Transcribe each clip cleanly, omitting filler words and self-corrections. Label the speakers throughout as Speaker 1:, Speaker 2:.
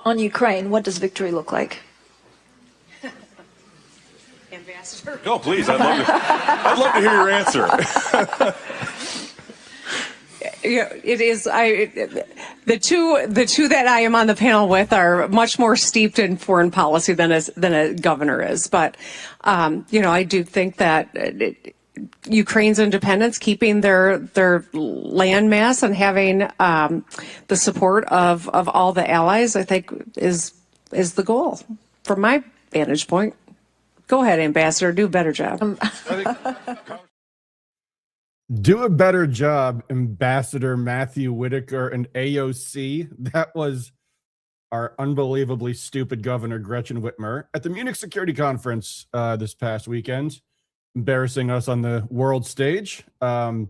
Speaker 1: On Ukraine, what does victory look like?
Speaker 2: Ambassador. No, please. I'd love to hear your answer.
Speaker 3: It is. The two that I am on the panel with are much more steeped in foreign policy than a governor is. But I do think that Ukraine's independence, keeping their land mass, and having the support of all the allies, I think is the goal from my vantage point. Go ahead, Ambassador. Do a better job.
Speaker 4: Do a better job, Ambassador Matthew Whitaker and AOC. That was our unbelievably stupid governor, Gretchen Whitmer, at the Munich Security Conference this past weekend, embarrassing us on the world stage. Now,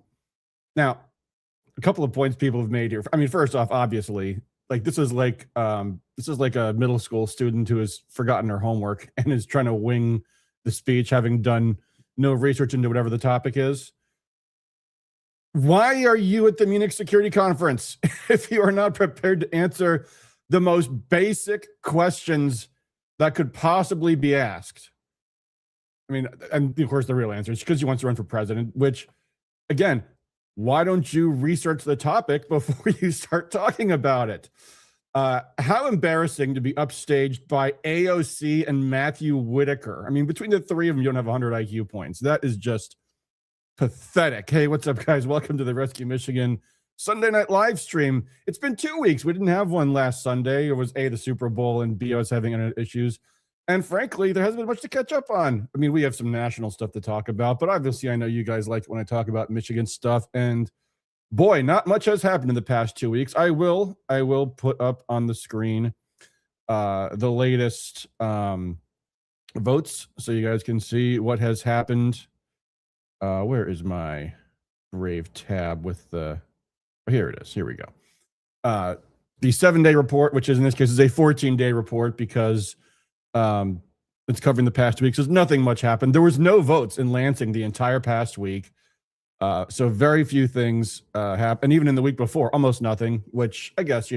Speaker 4: a couple of points people have made here. I mean, first off, obviously, this is like a middle school student who has forgotten her homework and is trying to wing the speech, having done no research into whatever the topic is. Why are you at the Munich Security Conference if you are not prepared to answer the most basic questions that could possibly be asked? I mean, and of course the real answer is because he wants to run for president, which, again, why don't you research the topic before you start talking about it? How embarrassing to be upstaged by AOC and Matthew Whitaker. I mean, between the three of them, you don't have 100 IQ points. That is just pathetic. Hey, what's up, guys? Welcome to the Rescue Michigan Sunday night live stream. It's been 2 weeks. We didn't have one last Sunday. It was A, the Super Bowl, and B, I was having internet issues. And frankly, there hasn't been much to catch up on. I mean, we have some national stuff to talk about, but obviously I know you guys like when I talk about Michigan stuff. And boy, not much has happened in the past 2 weeks. I will put up on the screen the latest votes so you guys can see what has happened. Where is my Brave tab with the... Oh, here it is. Here we go. The 7-day report, which is in this case is a 14-day report because it's covering the past 2 weeks. There's nothing much happened. There was no votes in Lansing the entire past week. So very few things happened. Even in the week before, almost nothing, which I guess,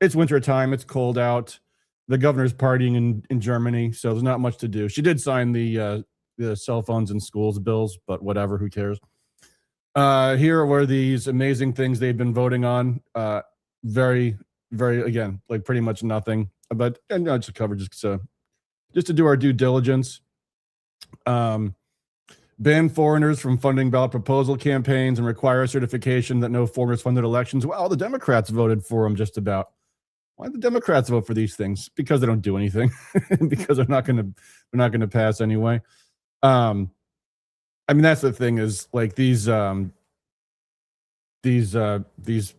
Speaker 4: it's winter time. It's cold out. The governor's partying in Germany, so there's not much to do. She did sign the cell phones in schools bills, but whatever, who cares? Here were these amazing things they've been voting on. Very, very, again, like pretty much nothing. But just cover just to do our due diligence. Ban foreigners from funding ballot proposal campaigns and require a certification that no foreigners funded elections. Well, the Democrats voted for them just about. Why did the Democrats vote for these things? Because they don't do anything. Because they're not going to pass anyway. I mean, that's the thing is like these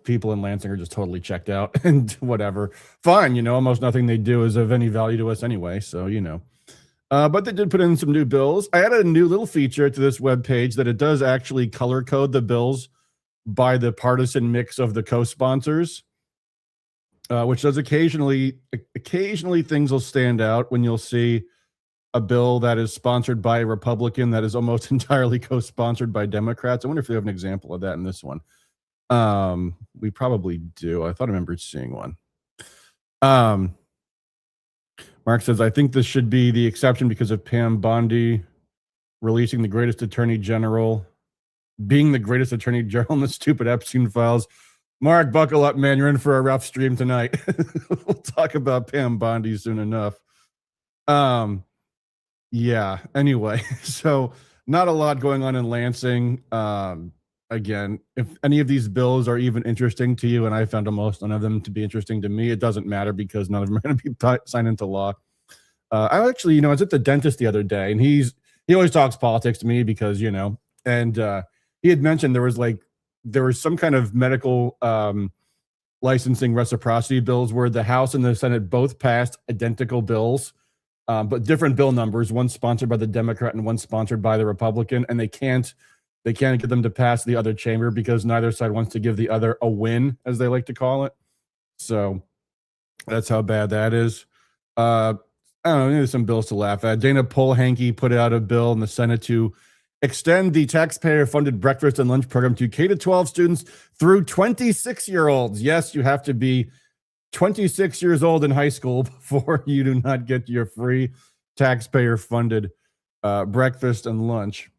Speaker 4: people in Lansing are just totally checked out and whatever. Fine, almost nothing they do is of any value to us anyway. So, but they did put in some new bills. I added a new little feature to this webpage that it does actually color code the bills by the partisan mix of the co-sponsors, which does occasionally things will stand out when you'll see a bill that is sponsored by a Republican that is almost entirely co-sponsored by Democrats. I wonder if we have an example of that in this one. We probably do. I thought I remembered seeing one. Mark says, I think this should be the exception because of Pam Bondi releasing the greatest attorney general, being the greatest attorney general in the stupid Epstein files. Mark, buckle up, man. You're in for a rough stream tonight. We'll talk about Pam Bondi soon enough. Yeah, anyway, so not a lot going on in Lansing. Again, if any of these bills are even interesting to you, and I found almost none of them to be interesting to me, it doesn't matter because none of them are going to be signed into law. I actually, I was at the dentist the other day, and he always talks politics to me because, and he had mentioned there was some kind of medical licensing reciprocity bills where the House and the Senate both passed identical bills, but different bill numbers, one sponsored by the Democrat and one sponsored by the Republican, and they can't get them to pass the other chamber because neither side wants to give the other a win, as they like to call it. So that's how bad that is. I don't know, there's some bills to laugh at. Dana Polehanke put out a bill in the Senate to extend the taxpayer-funded breakfast and lunch program to K-12 students through 26-year-olds. Yes, you have to be 26 years old in high school before you do not get your free taxpayer-funded breakfast and lunch.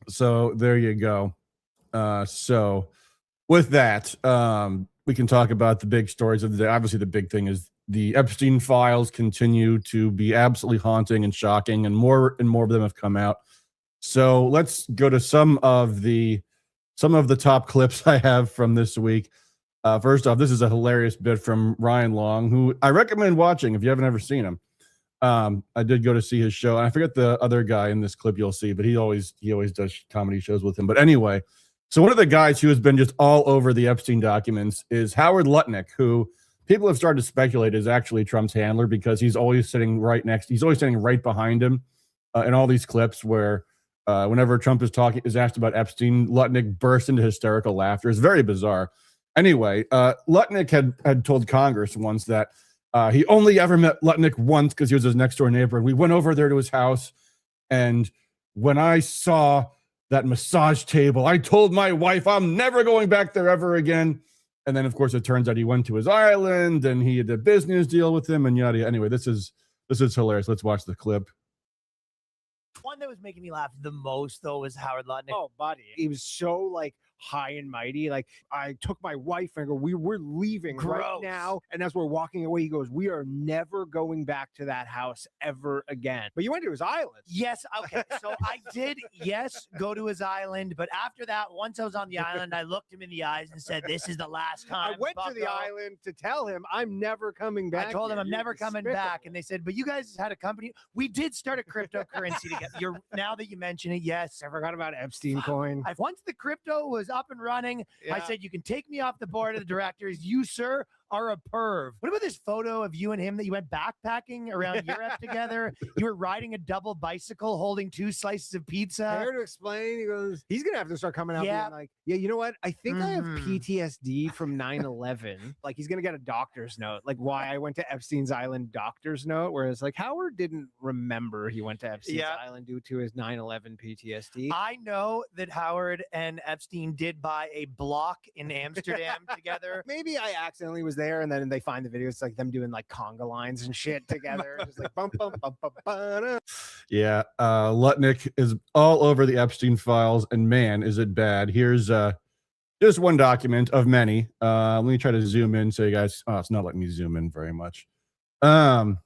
Speaker 4: So there you go. So with that, we can talk about the big stories of the day. Obviously, the big thing is the Epstein files continue to be absolutely haunting and shocking, and more of them have come out. So let's go to some of the top clips I have from this week. First off, this is a hilarious bit from Ryan Long, who I recommend watching if you haven't ever seen him. I did go to see his show, and I forget the other guy in this clip you'll see, but he always does comedy shows with him. But anyway, so one of the guys who has been just all over the Epstein documents is Howard Lutnick, who people have started to speculate is actually Trump's handler, because he's always sitting right behind him in all these clips where whenever Trump is asked about Epstein, Lutnick bursts into hysterical laughter. It's very bizarre. Anyway, Lutnick had told Congress once that he only ever met Lutnick once because he was his next door neighbor. And we went over there to his house, and when I saw that massage table, I told my wife I'm never going back there ever again. And then, of course, it turns out he went to his island and he had a business deal with him and yada. Anyway, this is hilarious. Let's watch the clip.
Speaker 5: One that was making me laugh the most, though, was Howard Lutnick.
Speaker 6: Oh, buddy. He was so, like, high and mighty. Like, I took my wife and I go, we're leaving right now. And as we're walking away, he goes, we are never going back to that house ever again. But you went to his island.
Speaker 5: Yes. Okay. So I did, yes, go to his island. But after that, once I was on the island, I looked him in the eyes and said, this is the last time.
Speaker 6: I went to the island to tell him I'm never coming back.
Speaker 5: I told him
Speaker 6: here.
Speaker 5: I'm never coming back. And they said, but you guys had a company. We did start a cryptocurrency together. Now that you mention it, yes.
Speaker 6: I forgot about Epstein coin.
Speaker 5: Once the crypto was up and running, I said, you can take me off the board of the directors. You, sir, are a perv. What about this photo of you and him that you went backpacking around Europe together? You were riding a double bicycle holding 2 slices of pizza.
Speaker 6: I heard to explain. He goes, he's going to have to start coming out being like, yeah, you know what? I think I have PTSD from 9/11. Like, he's going to get a doctor's note. Like, why I went to Epstein's Island doctor's note. Whereas, like, Howard didn't remember he went to Epstein's Island due to his 9/11 PTSD.
Speaker 5: I know that Howard and Epstein did buy a block in Amsterdam together.
Speaker 6: Maybe I accidentally was there, and then they find the video. It's like them doing like conga lines and shit together. Just like bum, bum, bum, bum, bum.
Speaker 4: Yeah, Lutnick is all over the Epstein files, and man, is it bad. Here's just one document of many. Let me try to zoom in so you guys. Oh, it's not letting me zoom in very much. Well,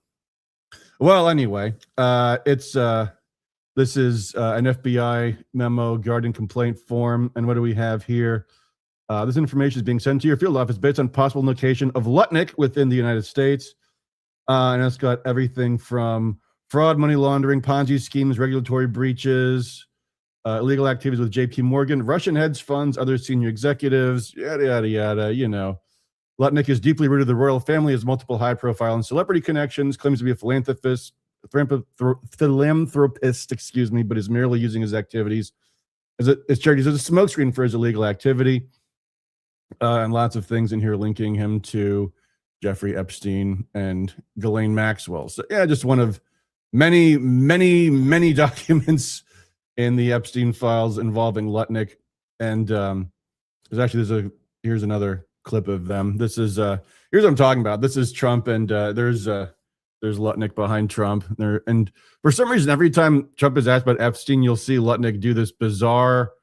Speaker 4: anyway, this is an FBI memo, Guardian complaint form, and what do we have here? This information is being sent to your field office based on possible location of Lutnick within the United States. And it's got everything from fraud, money laundering, Ponzi schemes, regulatory breaches, illegal activities with JP Morgan, Russian hedge funds, other senior executives, yada, yada, yada. You know, Lutnick is deeply rooted to the royal family, has multiple high profile and celebrity connections, claims to be a philanthropist, excuse me, but is merely using his activities as charities as a smokescreen for his illegal activity. And lots of things in here linking him to Jeffrey Epstein and Ghislaine Maxwell. So yeah, just one of many, many, many documents in the Epstein files involving Lutnick. And here's another clip of them. This is here's what I'm talking about. This is Trump, and there's Lutnick behind Trump. And for some reason, every time Trump is asked about Epstein, you'll see Lutnick do this bizarre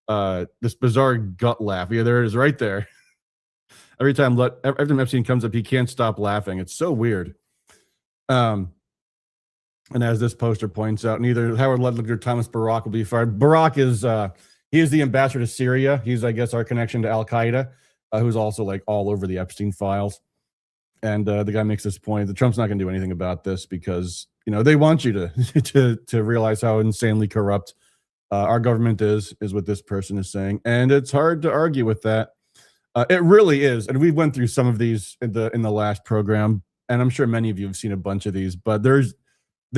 Speaker 4: gut laugh. Yeah, there it is right there. Every time Epstein comes up, he can't stop laughing. It's so weird. And as this poster points out, neither Howard Lutnick nor Thomas Barak will be fired. Barak is he is the ambassador to Syria. He's, I guess, our connection to Al Qaeda, who's also like all over the Epstein files. And the guy makes this point that Trump's not going to do anything about this because they want you to realize how insanely corrupt our government is what this person is saying, and it's hard to argue with that. It really is, and we went through some of these in the last program, and I'm sure many of you have seen a bunch of these. But there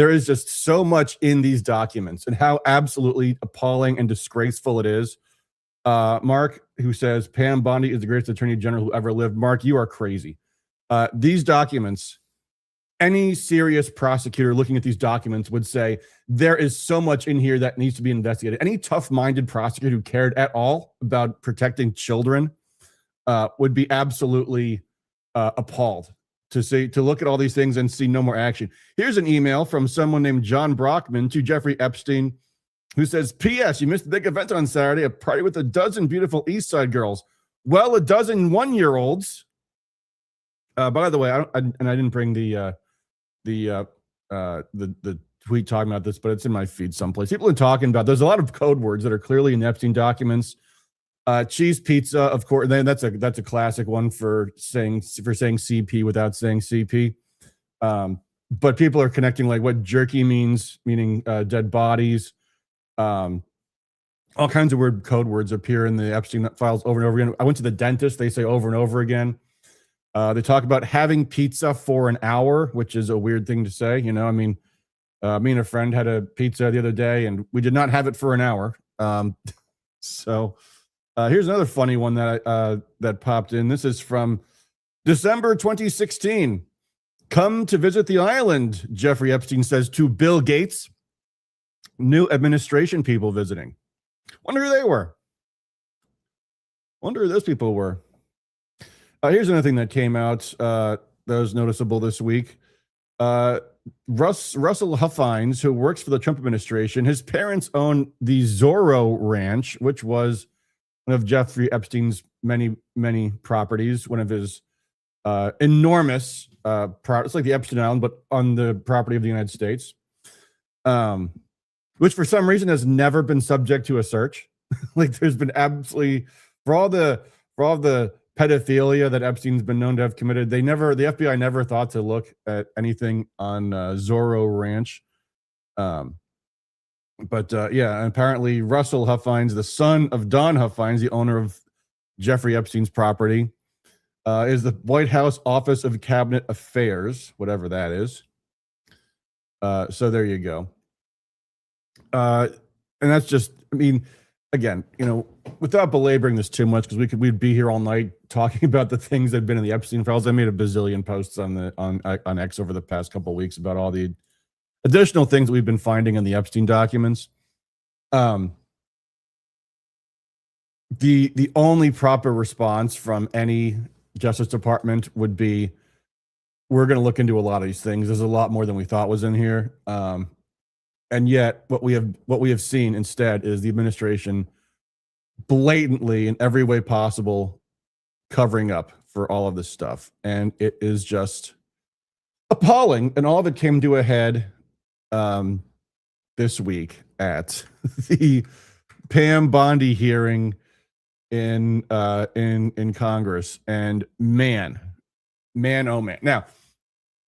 Speaker 4: is just so much in these documents, and how absolutely appalling and disgraceful it is. Mark, who says Pam Bondi is the greatest attorney general who ever lived. Mark, you are crazy. These documents. Any serious prosecutor looking at these documents would say there is so much in here that needs to be investigated. Any tough-minded prosecutor who cared at all about protecting children would be absolutely appalled to look at all these things and see no more action. Here's an email from someone named John Brockman to Jeffrey Epstein, who says, P.S. You missed the big event on Saturday, a party with a dozen beautiful East Side girls. Well, a dozen 1-year-olds. By the way, I didn't bring the tweet talking about this, but it's in my feed someplace. People are talking about, there's a lot of code words that are clearly in the Epstein documents. Cheese pizza, of course. Then that's a classic one for saying CP without saying CP. But people are connecting like what jerky means, meaning dead bodies. All kinds of weird code words appear in the Epstein files over and over again. I went to the dentist; they say over and over again. They talk about having pizza for an hour, which is a weird thing to say. You know, I mean, me and a friend had a pizza the other day, and we did not have it for an hour. Here's another funny one that popped in. This is from December 2016. Come to visit the island, Jeffrey Epstein says to Bill Gates. New administration people visiting. Wonder who they were. Wonder who those people were. Here's another thing that came out that was noticeable this week. Russell Huffines, who works for the Trump administration, his parents own the Zorro Ranch, which was one of Jeffrey Epstein's many, many properties, one of his enormous it's like the Epstein Island, but on the property of the United States, which for some reason has never been subject to a search. Like there's been absolutely, for all the pedophilia that Epstein's been known to have committed, the FBI never thought to look at anything on Zorro Ranch. Yeah, apparently Russell Huffines, the son of Don Huffines, the owner of Jeffrey Epstein's property, is the White House Office of Cabinet Affairs, whatever that is. So there you go. And that's just, I mean, again, you know, without belaboring this too much, because we'd be here all night talking about the things that have been in the Epstein files. I made a bazillion posts on X over the past couple of weeks about all the additional things that we've been finding in the Epstein documents. The only proper response from any Justice Department would be, we're going to look into a lot of these things. There's a lot more than we thought was in here. And yet what we have seen instead is the administration blatantly in every way possible covering up for all of this stuff. And it is just appalling. And all of it came to a head this week at the Pam Bondi hearing in Congress. And man, oh man. Now,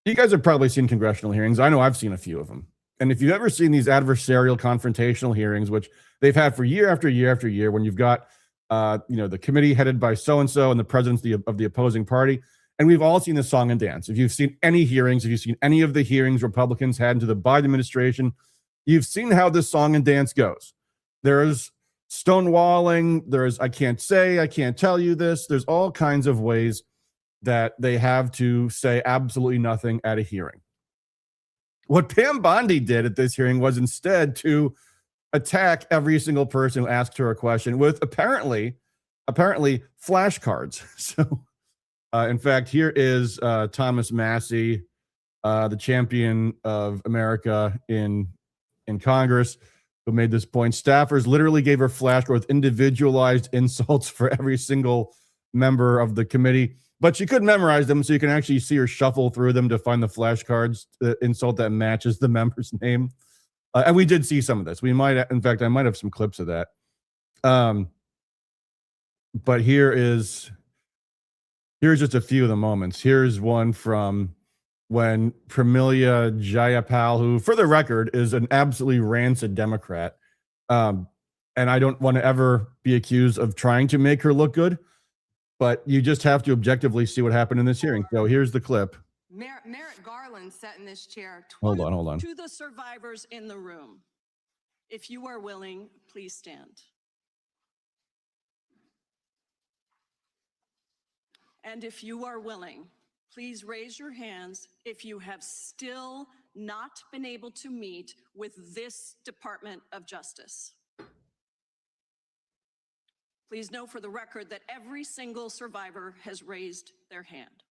Speaker 4: you guys have probably seen congressional hearings. I know I've seen a few of them. And if you've ever seen these adversarial confrontational hearings, which they've had for year after year after year, when you've got the committee headed by so-and-so and the president of the opposing party, and we've all seen the song and dance. If you've seen any hearings, if you've seen any of the hearings Republicans had into the Biden administration, you've seen how this song and dance goes. There's stonewalling, there's I can't tell you this. There's all kinds of ways that they have to say absolutely nothing at a hearing. What Pam Bondi did at this hearing was instead to attack every single person who asked her a question with apparently flashcards. So, in fact, here is Thomas Massey, the champion of America in Congress, who made this point. Staffers literally gave her flashcards with individualized insults for every single member of the committee. But she could memorize them, so you can actually see her shuffle through them to find the flashcards, the insult that matches the member's name. And we did see some of this. I might have some clips of that. But here's just a few of the moments. Here's one from when Pramila Jayapal, who, for the record, is an absolutely rancid Democrat. And I don't want to ever be accused of trying to make her look good. But you just have to objectively see what happened in this hearing. So here's the clip.
Speaker 7: Merrick Garland sat in this chair.
Speaker 4: Hold on.
Speaker 7: To the survivors in the room, if you are willing, please stand. And if you are willing, please raise your hands if you have still not been able to meet with this Department of Justice. Please know for the record that every single survivor has raised their hand.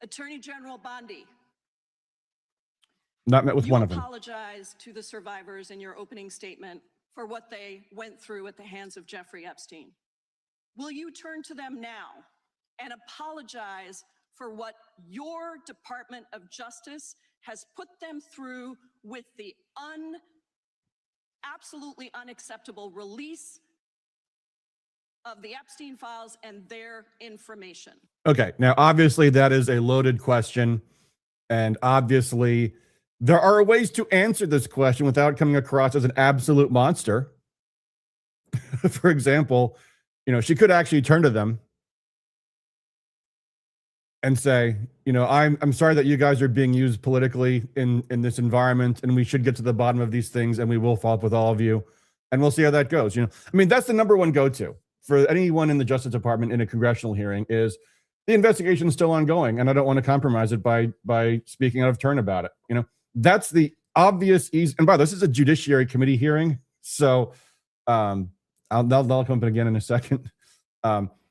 Speaker 7: Attorney General Bondi,
Speaker 4: Not met with
Speaker 7: you
Speaker 4: one of them.
Speaker 7: apologized to the survivors in your opening statement for what they went through at the hands of Jeffrey Epstein. Will you turn to them now and apologize for what your Department of Justice has put them through with the absolutely unacceptable release of the Epstein files and their information?
Speaker 4: Okay, now obviously that is a loaded question, and obviously there are ways to answer this question without coming across as an absolute monster. For example, she could actually turn to them and say, I'm sorry that you guys are being used politically in this environment, and we should get to the bottom of these things, and we will follow up with all of you, and we'll see how that goes. That's the number one go-to for anyone in the Justice Department in a congressional hearing is the investigation is still ongoing, and I don't want to compromise it by speaking out of turn about it. That's the obvious easy. And by the way, this is a Judiciary Committee hearing, so that'll come up again in a second.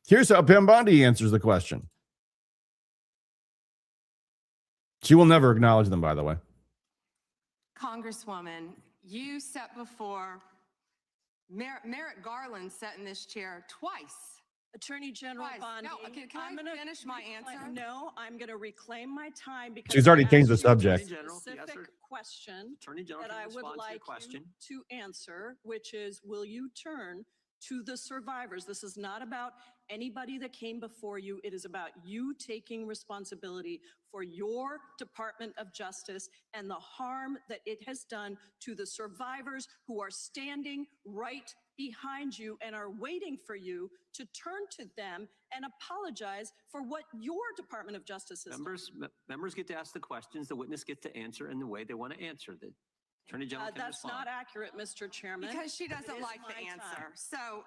Speaker 4: Here's how Pam Bondi answers the question. She will never acknowledge them, by the way.
Speaker 8: Congresswoman, you sat before Merrick Garland sat in this chair twice.
Speaker 7: Attorney General Bondi,
Speaker 8: No, can I finish my answer?
Speaker 7: No, I'm going to reclaim my time because
Speaker 4: She's already
Speaker 7: I
Speaker 4: changed the
Speaker 7: asked you a
Speaker 4: subject.
Speaker 2: Attorney General, yes,
Speaker 7: specific
Speaker 2: sir.
Speaker 7: question
Speaker 2: Attorney General
Speaker 7: that
Speaker 2: can
Speaker 7: I would
Speaker 2: respond to your
Speaker 7: like
Speaker 2: question.
Speaker 7: you to answer, which is, will you turn to the survivors? This is not about anybody that came before you. It is about you taking responsibility for your Department of Justice and the harm that it has done to the survivors who are standing right behind you and are waiting for you to turn to them and apologize for what your Department of Justice has done.
Speaker 2: Members get to ask the questions, the witness gets to answer in the way they want to answer. The Attorney General can
Speaker 7: That's
Speaker 2: respond.
Speaker 7: not accurate, Mr. Chairman.
Speaker 8: Because she
Speaker 7: It
Speaker 8: doesn't
Speaker 7: is
Speaker 8: like the
Speaker 7: my
Speaker 8: answer.
Speaker 7: time.
Speaker 8: So,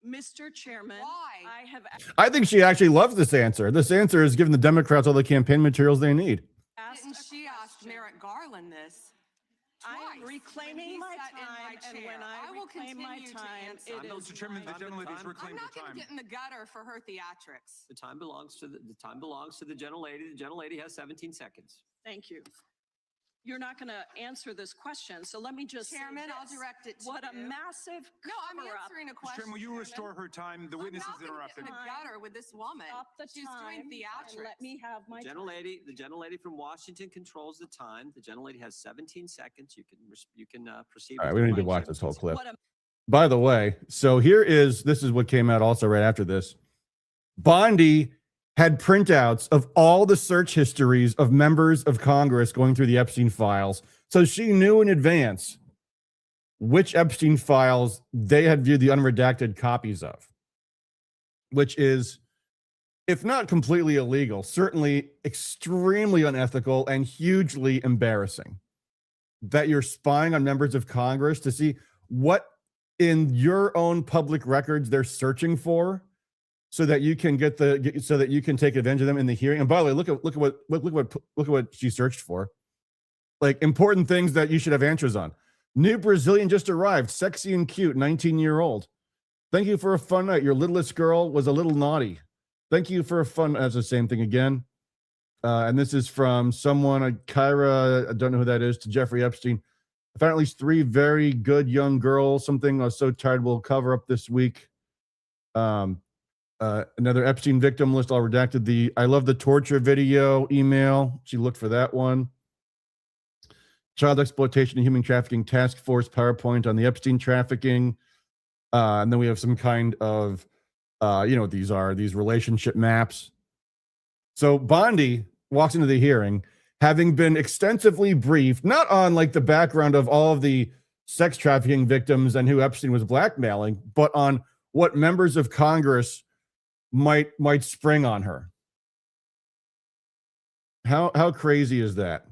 Speaker 7: Mr. Chairman,
Speaker 8: Why?
Speaker 7: I have
Speaker 4: I think she actually loves this answer. This answer is giving the Democrats all the campaign materials they need.
Speaker 7: asked
Speaker 8: didn't
Speaker 7: a
Speaker 8: she ask
Speaker 7: question.
Speaker 8: Merrick Garland this?
Speaker 7: I am
Speaker 8: twice
Speaker 7: reclaiming
Speaker 8: when he
Speaker 7: my
Speaker 8: sat in
Speaker 7: time,
Speaker 8: my
Speaker 7: and
Speaker 8: chair.
Speaker 7: when I
Speaker 8: will
Speaker 7: reclaim my
Speaker 8: continue to
Speaker 7: time,
Speaker 8: answer.
Speaker 7: it is
Speaker 2: Mr. Chairman,
Speaker 7: my
Speaker 2: the gentleman is
Speaker 7: time.
Speaker 2: reclaiming
Speaker 8: I'm not
Speaker 2: the
Speaker 8: going to
Speaker 2: time.
Speaker 8: get in the gutter for her theatrics.
Speaker 2: The time belongs to the gentlelady. The gentlelady has 17 seconds.
Speaker 7: Thank you. You're not going to answer this question, so let me just say
Speaker 8: Chairman, I'll
Speaker 7: this.
Speaker 8: direct it to
Speaker 7: What a
Speaker 8: you.
Speaker 7: massive
Speaker 8: No, I'm
Speaker 7: cover-up.
Speaker 8: answering a
Speaker 9: Mr.
Speaker 8: question.
Speaker 9: Chairman, will you
Speaker 8: Chairman.
Speaker 9: restore her time? The witness
Speaker 8: I'm
Speaker 9: is
Speaker 8: not gonna get
Speaker 9: interrupted.
Speaker 8: in the gutter with this woman.
Speaker 7: Stop the
Speaker 8: She's
Speaker 7: time
Speaker 8: doing theatrics.
Speaker 7: and let me have my time.
Speaker 2: The gentlelady from Washington controls the time. The gentlelady has 17 seconds. You can proceed.
Speaker 4: All right,
Speaker 2: with
Speaker 4: we don't
Speaker 2: your
Speaker 4: need to watch
Speaker 2: 17
Speaker 4: this whole clip.
Speaker 7: What a
Speaker 4: By the way, so this is what came out also right after this. Bondi had printouts of all the search histories of members of Congress going through the Epstein files. So she knew in advance which Epstein files they had viewed the unredacted copies of, which is, if not completely illegal, certainly extremely unethical and hugely embarrassing that you're spying on members of Congress to see what in your own public records they're searching for, so that you can so that you can take advantage of them in the hearing. And by the way, look at what she searched for, like important things that you should have answers on. New Brazilian just arrived, sexy and cute, 19-year-old. Thank you for a fun night. Your littlest girl was a little naughty. Thank you for a fun. That's the same thing again. And this is from someone, Kyra, I don't know who that is, to Jeffrey Epstein. I found at least 3 very good young girls. Something I was so tired we'll cover up this week. Another Epstein victim list. All redacted. The I love the torture video email. She looked for that one. Child exploitation and human trafficking task force PowerPoint on the Epstein trafficking. And then we have some kind of, these relationship maps. So Bondi walks into the hearing having been extensively briefed, not on like the background of all of the sex trafficking victims and who Epstein was blackmailing, but on what members of Congress might spring on her. How crazy is that?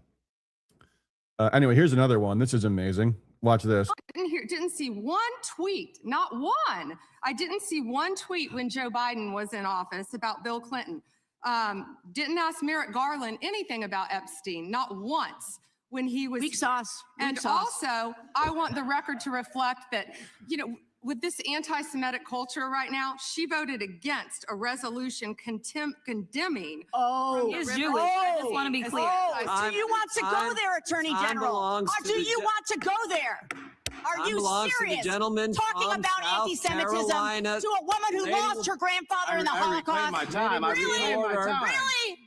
Speaker 4: Anyway, here's another one. This is amazing. Watch this.
Speaker 8: Didn't see one tweet, not one. I didn't see one tweet when Joe Biden was in office about Bill Clinton. Didn't ask Merrick Garland anything about Epstein, not once when he was.
Speaker 7: weak sauce.
Speaker 8: And also, I want the record to reflect that, with this anti-Semitic culture right now, she voted against a resolution condemning.
Speaker 9: Oh,
Speaker 8: He
Speaker 9: is
Speaker 8: is
Speaker 9: Jewish.
Speaker 8: Jewish.
Speaker 9: I just want to be clear.
Speaker 8: Oh,
Speaker 9: do you want to go there, Attorney
Speaker 2: time
Speaker 9: General?
Speaker 2: belongs
Speaker 9: Or
Speaker 2: to
Speaker 9: do
Speaker 2: the
Speaker 9: you
Speaker 2: gen-
Speaker 9: want to go there? Are
Speaker 2: Time
Speaker 9: you
Speaker 2: belongs to the
Speaker 9: serious?
Speaker 2: gentleman
Speaker 9: Talking
Speaker 2: from
Speaker 9: about
Speaker 2: South
Speaker 9: anti-Semitism
Speaker 2: Carolina.
Speaker 9: to a woman who
Speaker 2: Lady
Speaker 9: lost
Speaker 2: will-
Speaker 9: her grandfather in the Holocaust?
Speaker 10: my time. I
Speaker 9: Really?
Speaker 10: reclaim my time.
Speaker 9: Really?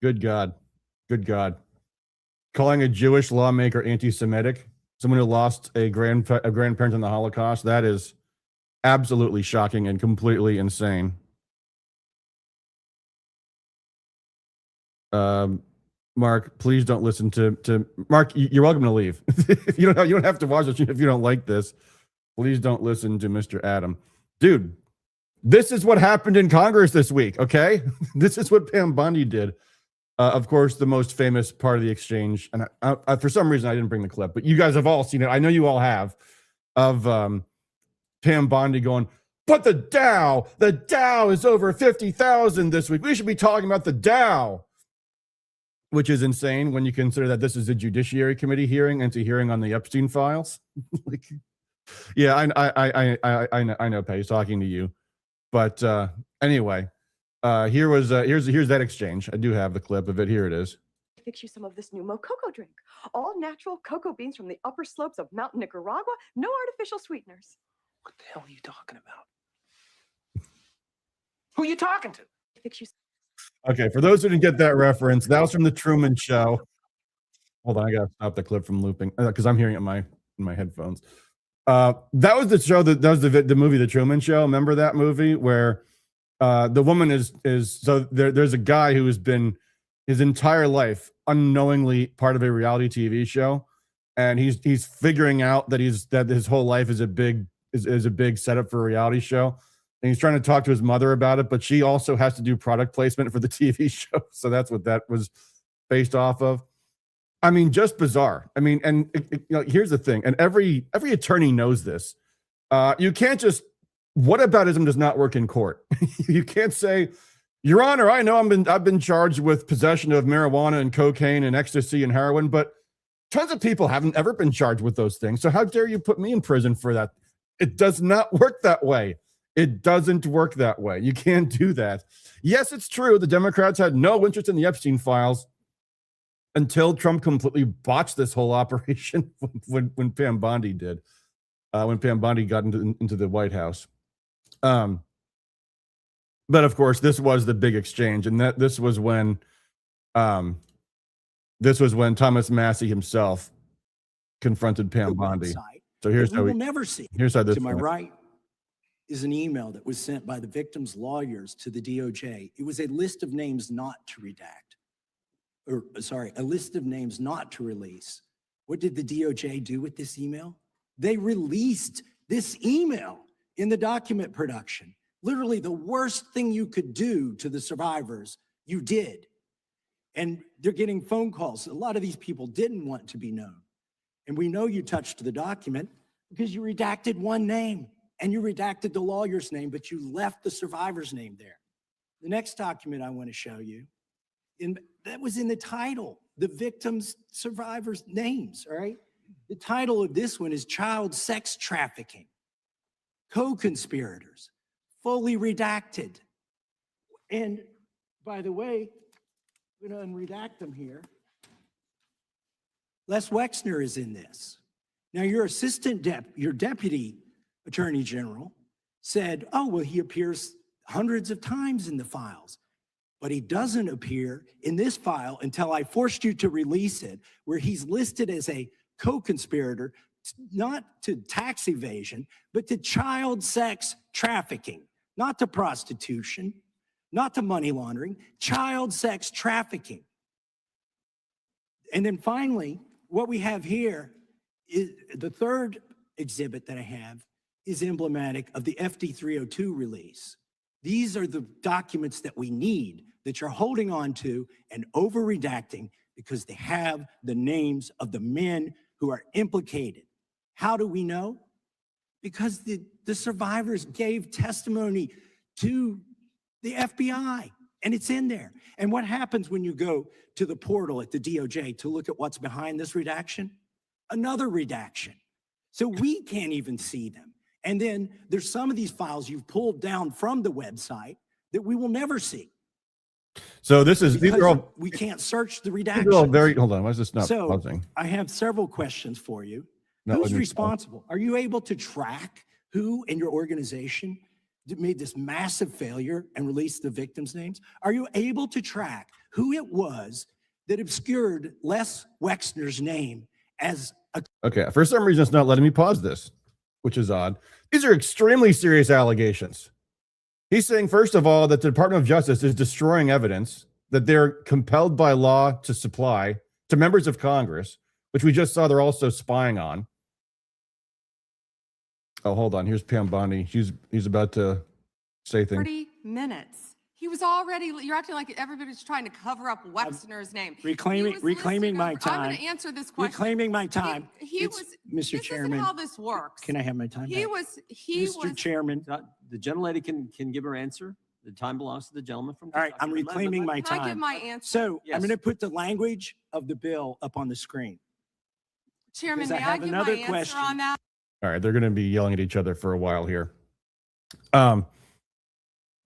Speaker 4: Good God. Good God. Calling a Jewish lawmaker anti-Semitic, someone who lost a grandparent in the Holocaust, that is absolutely shocking and completely insane. Mark, please don't listen to Mark. You're welcome to leave. If you don't have to watch this if you don't like this. Please don't listen to Mr. Adam. Dude, this is what happened in Congress this week, okay? This is what Pam Bondi did. Of course, the most famous part of the exchange, and I, for some reason I didn't bring the clip, but you guys have all seen it. I know you all have, of Pam Bondi going, but the Dow is over 50,000 this week. We should be talking about the Dow, which is insane when you consider that this is a Judiciary Committee hearing and it's a hearing on the Epstein files. Like, yeah, I know, Patty's talking to you, but anyway. Here's that exchange. I do have the clip of it. Here it is.
Speaker 11: Fix you some of this new Mococo drink. All natural cocoa beans from the upper slopes of Mountain Nicaragua. No artificial sweeteners.
Speaker 10: What the hell are you talking about? Who are you talking to?
Speaker 11: Fix you.
Speaker 4: Okay, for those who didn't get that reference, that was from the Truman Show. Hold on, I gotta stop the clip from looping because I'm hearing it in my headphones. That was the show that was the movie The Truman Show. Remember that movie where the woman is so there's a guy who has been his entire life unknowingly part of a reality TV show, and he's figuring out that his whole life is a big setup for a reality show, and he's trying to talk to his mother about it, but she also has to do product placement for the TV show, so that's what that was based off of. I mean, just bizarre. I mean, and here's the thing, and every attorney knows this. You can't just whataboutism does not work in court. You can't say, Your Honor, I know I've been charged with possession of marijuana and cocaine and ecstasy and heroin, but tons of people haven't ever been charged with those things. So how dare you put me in prison for that? It does not work that way. It doesn't work that way. You can't do that. Yes, it's true. The Democrats had no interest in the Epstein files until Trump completely botched this whole operation when Pam Bondi did, when Pam Bondi got into the White House. But of course, this was the big exchange, and this was when Thomas Massey himself confronted Pam Bondi. So here's how
Speaker 12: we'll never see.
Speaker 4: Here's how this
Speaker 12: to my
Speaker 4: went.
Speaker 12: right is an email that was sent by the victim's lawyers to the DOJ. It was a list of names not to redact, a list of names not to release. What did the DOJ do with this email? They released this email in the document production. Literally the worst thing you could do to the survivors, you did. And they're getting phone calls. A lot of these people didn't want to be known. And we know you touched the document because you redacted one name and you redacted the lawyer's name, but you left the survivor's name there. The next document I want to show you, that was in the title, the victims' survivors' names, all right? The title of this one is Child Sex Trafficking. Co-conspirators, fully redacted. And by the way, I'm going to unredact them here. Les Wexner is in this. Now your your deputy attorney general said, oh, well, he appears hundreds of times in the files, but he doesn't appear in this file until I forced you to release it, where he's listed as a co-conspirator, not to tax evasion, but to child sex trafficking, not to prostitution, not to money laundering, child sex trafficking. And then finally, what we have here is the third exhibit that I have is emblematic of the FD 302 release. These are the documents that we need that you're holding on to and over redacting because they have the names of the men who are implicated. How do we know? Because the survivors gave testimony to the FBI, and it's in there. And what happens when you go to the portal at the DOJ to look at what's behind this redaction? Another redaction. So we can't even see them. And then there's some of these files you've pulled down from the website that we will never see.
Speaker 4: So these are all,
Speaker 12: we can't search the
Speaker 4: these are all
Speaker 12: redactions.
Speaker 4: very, hold on, why is this not
Speaker 12: So
Speaker 4: pausing?
Speaker 12: I have several questions for you.
Speaker 4: Not
Speaker 12: Who's
Speaker 4: letting me-
Speaker 12: responsible? Are you able to track who in your organization made this massive failure and released the victims' names? Are you able to track who it was that obscured Les Wexner's name as a
Speaker 4: Okay, for some reason, it's not letting me pause this, which is odd. These are extremely serious allegations. He's saying, first of all, that the Department of Justice is destroying evidence that they're compelled by law to supply to members of Congress, which we just saw they're also spying on. Oh, hold on. Here's Pam Bondi. He's about to say things.
Speaker 8: 30 minutes. He was already, you're acting like everybody's trying to cover up Wexner's name.
Speaker 12: reclaiming my
Speaker 8: I'm
Speaker 12: time.
Speaker 8: going to answer this question.
Speaker 12: Reclaiming my time.
Speaker 8: He
Speaker 12: It's-
Speaker 8: was,
Speaker 12: Mr.
Speaker 8: this
Speaker 12: Chairman.
Speaker 8: isn't how this works.
Speaker 12: Can I have my time?
Speaker 8: He
Speaker 12: back?
Speaker 8: was,
Speaker 12: Mr. Chairman.
Speaker 2: The gentlelady can give her answer. The time belongs to the gentleman from
Speaker 12: All right,
Speaker 2: Kentucky.
Speaker 12: I'm reclaiming my
Speaker 8: Can I give
Speaker 12: time.
Speaker 8: my answer?
Speaker 12: So
Speaker 2: Yes.
Speaker 12: I'm going to put the language of the bill up on the screen.
Speaker 8: Chairman,
Speaker 12: because I
Speaker 8: may I
Speaker 12: have
Speaker 8: give my
Speaker 12: another
Speaker 8: answer
Speaker 12: question.
Speaker 8: on that?
Speaker 4: All right, they're going to be yelling at each other for a while here.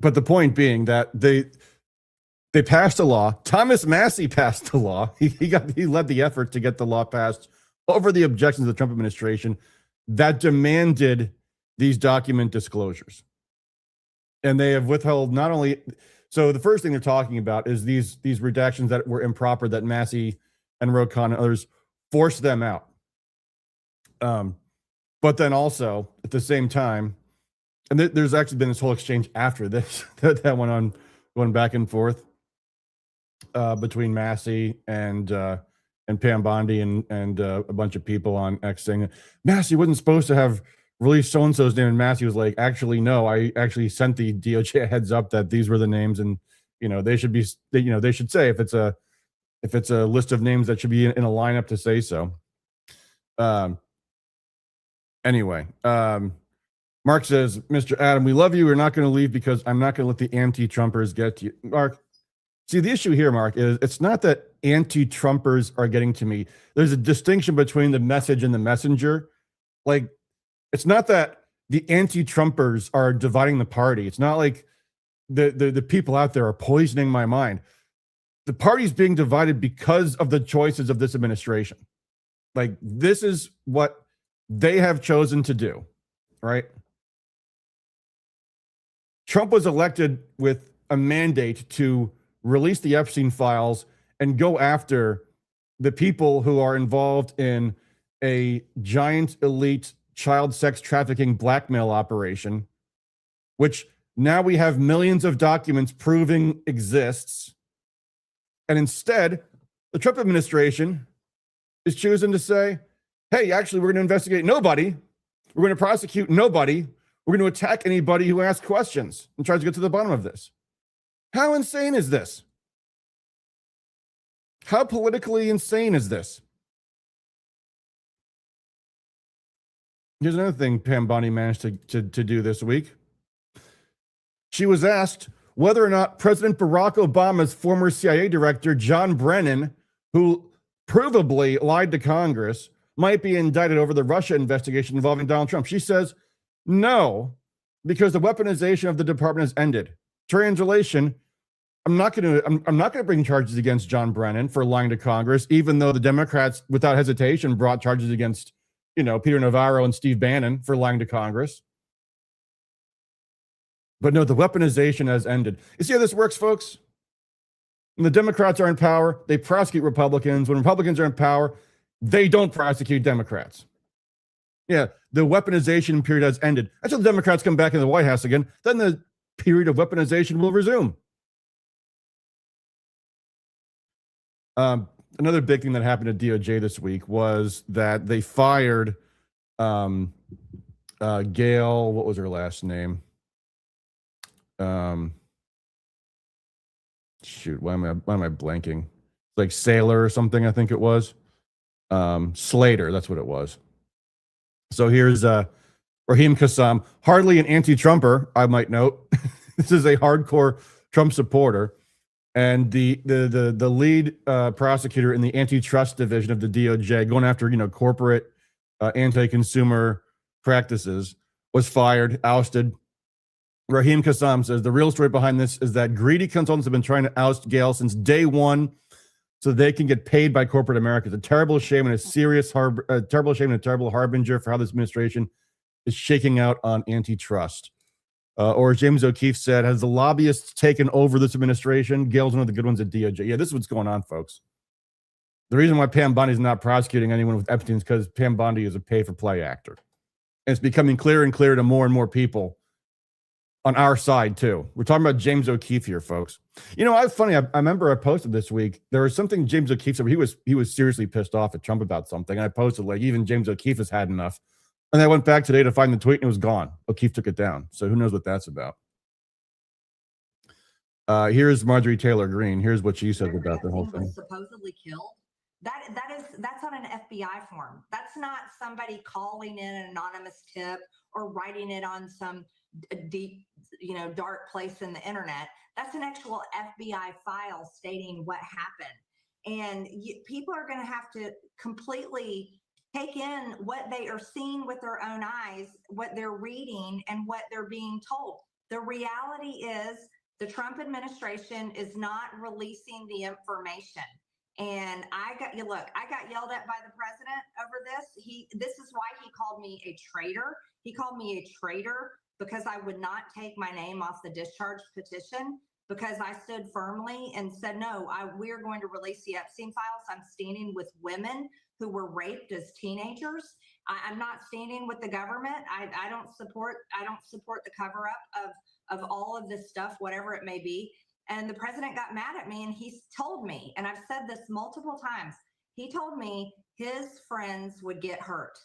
Speaker 4: But the point being that they passed a law. Thomas Massey passed the law. He led the effort to get the law passed over the objections of the Trump administration that demanded these document disclosures. And they have withheld not only, so the first thing they're talking about is these redactions that were improper that Massey and Rokon and others forced them out. But then also at the same time, and there's actually been this whole exchange after this that went on, going back and forth between Massey and Pam Bondi and a bunch of people on X saying Massey wasn't supposed to have released so-and-so's name, and Massey was like, actually, no, I actually sent the DOJ a heads up that these were the names, and they should be, they should say if it's a list of names that should be in a lineup to say so. Anyway, Mark says, Mr. Adam, we love you. We're not going to leave because I'm not going to let the anti-Trumpers get to you. Mark, see, the issue here, Mark, is it's not that anti-Trumpers are getting to me. There's a distinction between the message and the messenger. Like, it's not that the anti-Trumpers are dividing the party. It's not like the people out there are poisoning my mind. The party's being divided because of the choices of this administration. Like, this is what they have chosen to do, right? Trump was elected with a mandate to release the Epstein files and go after the people who are involved in a giant elite child sex trafficking blackmail operation, which now we have millions of documents proving exists. And instead, the Trump administration is choosing to say, hey, actually, we're going to investigate nobody. We're going to prosecute nobody. We're going to attack anybody who asks questions and tries to get to the bottom of this. How insane is this? How politically insane is this? Here's another thing Pam Bondi managed to do this week. She was asked whether or not President Barack Obama's former CIA director, John Brennan, who provably lied to Congress, might be indicted over the Russia investigation involving Donald Trump. She says, no, because the weaponization of the department has ended. Translation, I'm not going to bring charges against John Brennan for lying to Congress, even though the Democrats, without hesitation, brought charges against, Peter Navarro and Steve Bannon for lying to Congress. But no, the weaponization has ended. You see how this works, folks? When the Democrats are in power, they prosecute Republicans. When Republicans are in power, they don't prosecute Democrats. Yeah, the weaponization period has ended. Until the Democrats come back in the White House again, then the period of weaponization will resume. Another big thing that happened at DOJ this week was that they fired Gail. What was her last name? Shoot, why am I blanking? Like Sailor or something, I think it was. Slater, that's what it was. So here's Raheem Kassam, hardly an anti-Trumper, I might note. This is a hardcore Trump supporter. And the lead prosecutor in the antitrust division of the DOJ, going after corporate anti-consumer practices, was fired, ousted. Raheem Kassam says the real story behind this is that greedy consultants have been trying to oust Gail since day one so they can get paid by corporate America. It's a terrible shame and a terrible harbinger for how this administration is shaking out on antitrust. Or as James O'Keefe said, has the lobbyists taken over this administration? Gail's one of the good ones at DOJ. Yeah, this is what's going on, folks. The reason why Pam Bondi is not prosecuting anyone with Epstein is because Pam Bondi is a pay-for-play actor. And it's becoming clearer and clearer to more and more people on our side, too. We're talking about James O'Keefe here, folks. You know, it's funny. I remember I posted this week. There was something James O'Keefe said. He was seriously pissed off at Trump about something. And I posted, like, even James O'Keefe has had enough. And I went back today to find the tweet, and it was gone. O'Keefe took it down. So who knows what that's about. Here's Marjorie Taylor Greene. Here's what she says about the whole thing.
Speaker 13: Supposedly killed. That's on an FBI form. That's not somebody calling in an anonymous tip or writing it on some deep, dark place in the internet. That's an actual FBI file stating what happened. And people are going to have to completely take in what they are seeing with their own eyes, what they're reading, and what they're being told. The reality is the Trump administration is not releasing the information. And I got yelled at by the president over this. This is why he called me a traitor. He called me a traitor because I would not take my name off the discharge petition, because I stood firmly and said, no, we're going to release the Epstein files. I'm standing with women who were raped as teenagers. I'm not standing with the government. I don't support the cover up of all of this stuff, whatever it may be. And the president got mad at me, and he told me, and I've said this multiple times, he told me his friends would get hurt.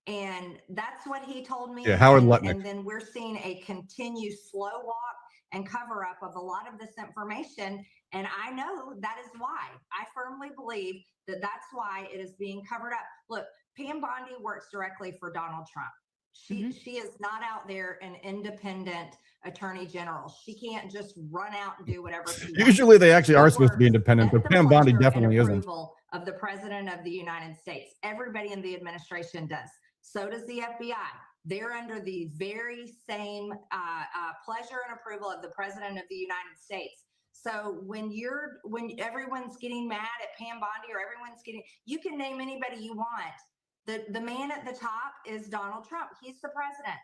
Speaker 13: And that's what he told me.
Speaker 4: Yeah, Howard Lutnick.
Speaker 13: And then we're seeing a continued slow walk and cover up of a lot of this information. And I know that is why. I firmly believe that that's why it is being covered up. Look, Pam Bondi works directly for Donald Trump. She is not out there an independent attorney general. She can't just run out and do whatever she wants.
Speaker 4: Usually they actually are supposed to be independent, but Pam Bondi definitely isn't.
Speaker 13: Of the president of the United States. Everybody in the administration does. So does the FBI. They're under the very same pleasure and approval of the president of the United States. So when everyone's getting mad at Pam Bondi, or you can name anybody you want. The man at the top is Donald Trump. He's the president.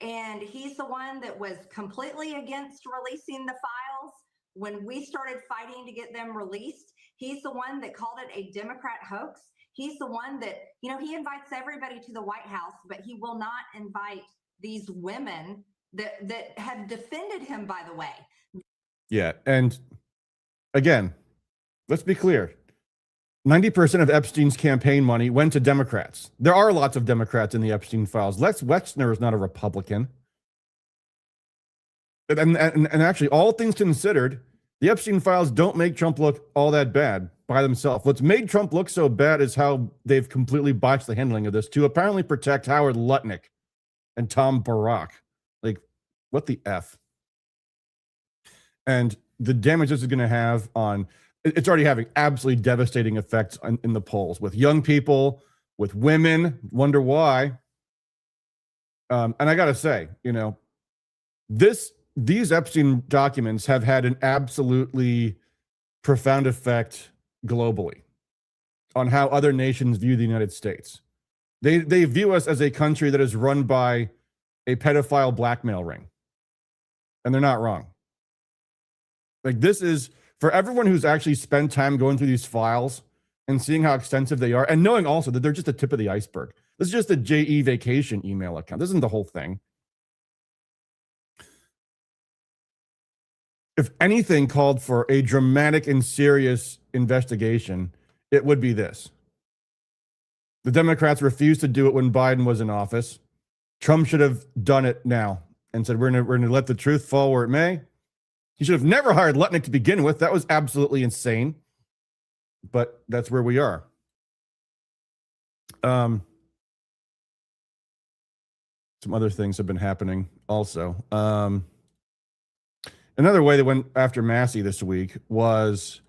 Speaker 13: And he's the one that was completely against releasing the files when we started fighting to get them released. He's the one that called it a Democrat hoax. He's the one that, he invites everybody to the White House, but he will not invite these women that have defended him, by the way.
Speaker 4: Yeah. And again, let's be clear. 90% of Epstein's campaign money went to Democrats. There are lots of Democrats in the Epstein files. Lex Wexner is not a Republican. And actually, all things considered, the Epstein files don't make Trump look all that bad by themselves. What's made Trump look so bad is how they've completely botched the handling of this to apparently protect Howard Lutnick and Tom Barack. Like, what the F? And the damage this is going to have on... It's already having absolutely devastating effects in the polls with young people, with women. Wonder why. And I got to say, these Epstein documents have had an absolutely profound effect globally on how other nations view the United States. They view us as a country that is run by a pedophile blackmail ring. And they're not wrong. Like, this is... For everyone who's actually spent time going through these files and seeing how extensive they are, and knowing also that they're just the tip of the iceberg. This is just a JE vacation email account. This isn't the whole thing. If anything called for a dramatic and serious investigation, it would be this. The Democrats refused to do it when Biden was in office. Trump should have done it now and said, we're going to let the truth fall where it may. He should have never hired Lutnick to begin with. That was absolutely insane. But that's where we are. Some other things have been happening also. Another way that went after Massey this week was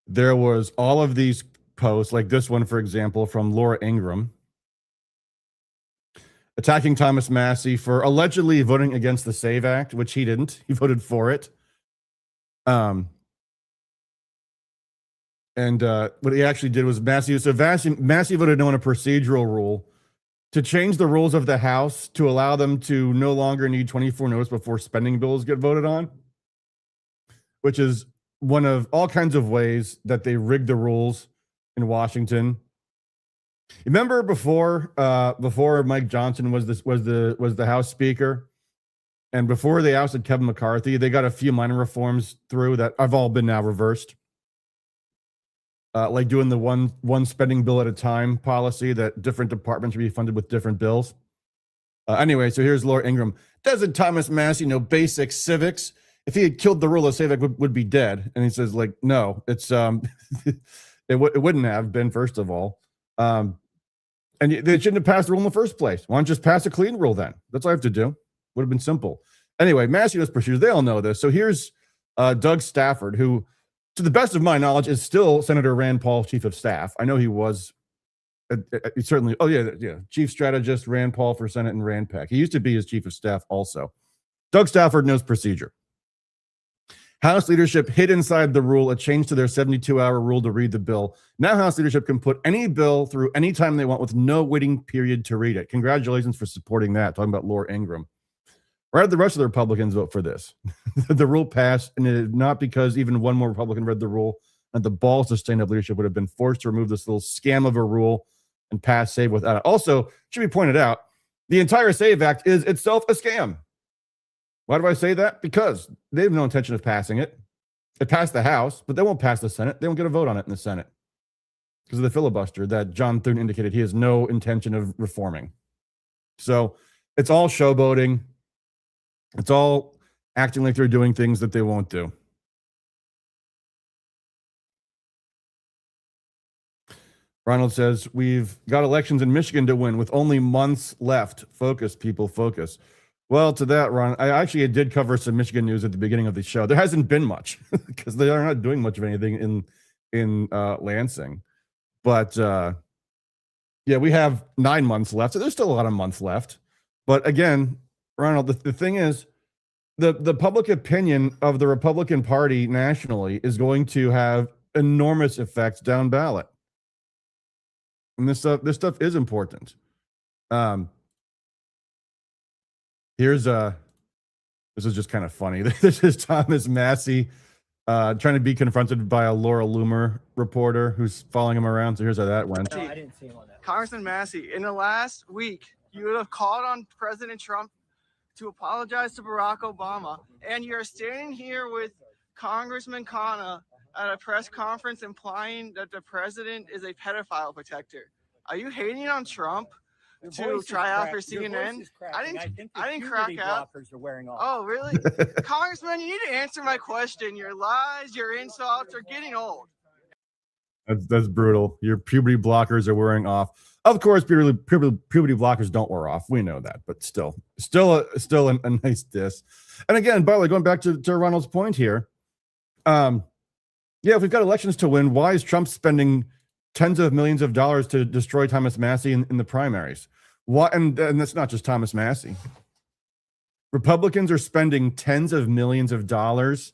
Speaker 4: there was all of these posts, like this one, for example, from Laura Ingraham. attacking Thomas Massey for allegedly voting against the SAVE Act, which he didn't. He voted for it. And what he actually did was Massey voted no on a procedural rule to change the rules of the House to allow them to no longer need 24 notice before spending bills get voted on, which is one of all kinds of ways that they rigged the rules in Washington. Remember before Mike Johnson was the House Speaker, and before they ousted Kevin McCarthy, they got a few minor reforms through that have all been now reversed. Like doing the one spending bill at a time policy that different departments should be funded with different bills. Anyway, so here's Laura Ingraham. Doesn't Thomas Massey know basic civics? If he had killed the rule of SAVE Act, would be dead. And he says, like, no, it's it wouldn't have been, first of all. And they shouldn't have passed the rule in the first place. Why don't you just pass a clean rule then? That's all I have to do. Would have been simple. Anyway, Massey knows procedures. They all know this. So here's Doug Stafford, who, to the best of my knowledge, is still Senator Rand Paul's chief of staff. I know he was certainly. Oh yeah, chief strategist Rand Paul for Senate and Rand Pack. He used to be his chief of staff also. Doug Stafford knows procedure. House leadership hid inside the rule a change to their 72-hour rule to read the bill. Now House leadership can put any bill through any time they want with no waiting period to read it. Congratulations for supporting that. Talking about Laura Ingraham. Why did the rest of the Republicans vote for this? The rule passed, and it is not because even one more Republican read the rule, and the balls to stand up leadership would have been forced to remove this little scam of a rule and pass SAVE without it. Also, should be pointed out, the entire SAVE Act is itself a scam. Why do I say that? Because they have no intention of passing it. It passed the House, but they won't pass the Senate. They won't get a vote on it in the Senate because of the filibuster that John Thune indicated he has no intention of reforming. So it's all showboating. It's all acting like they're doing things that they won't do. Ronald says, we've got elections in Michigan to win with only months left. Focus, people, focus. Well, to that, Ron, I actually did cover some Michigan news at the beginning of the show. There hasn't been much because they are not doing much of anything in Lansing. But yeah, we have 9 months left. So there's still a lot of months left. But again, Ronald, the thing is, the public opinion of the Republican Party nationally is going to have enormous effects down ballot. And this stuff is important. This is just kind of funny. This is Thomas Massey trying to be confronted by a Laura Loomer reporter who's following him around. So here's how that went.
Speaker 14: No, I didn't see him on that. Congressman Massey, in the last week, you would have called on President Trump to apologize to Barack Obama, and you're standing here with Congressman Khanna at a press conference implying that the president is a pedophile protector. Are you hating on Trump to try out for CNN? I didn't crack out. Are wearing off. Oh, really? Congressman, you need to answer my question. Your lies, your insults are getting old.
Speaker 4: That's brutal. Your puberty blockers are wearing off. Of course, puberty blockers don't wear off. We know that, but still a nice diss. And again, by the way, going back to Ronald's point here, yeah, if we've got elections to win, why is Trump spending tens of millions of dollars to destroy Thomas Massey in the primaries? Why? And that's not just Thomas Massey. Republicans are spending tens of millions of dollars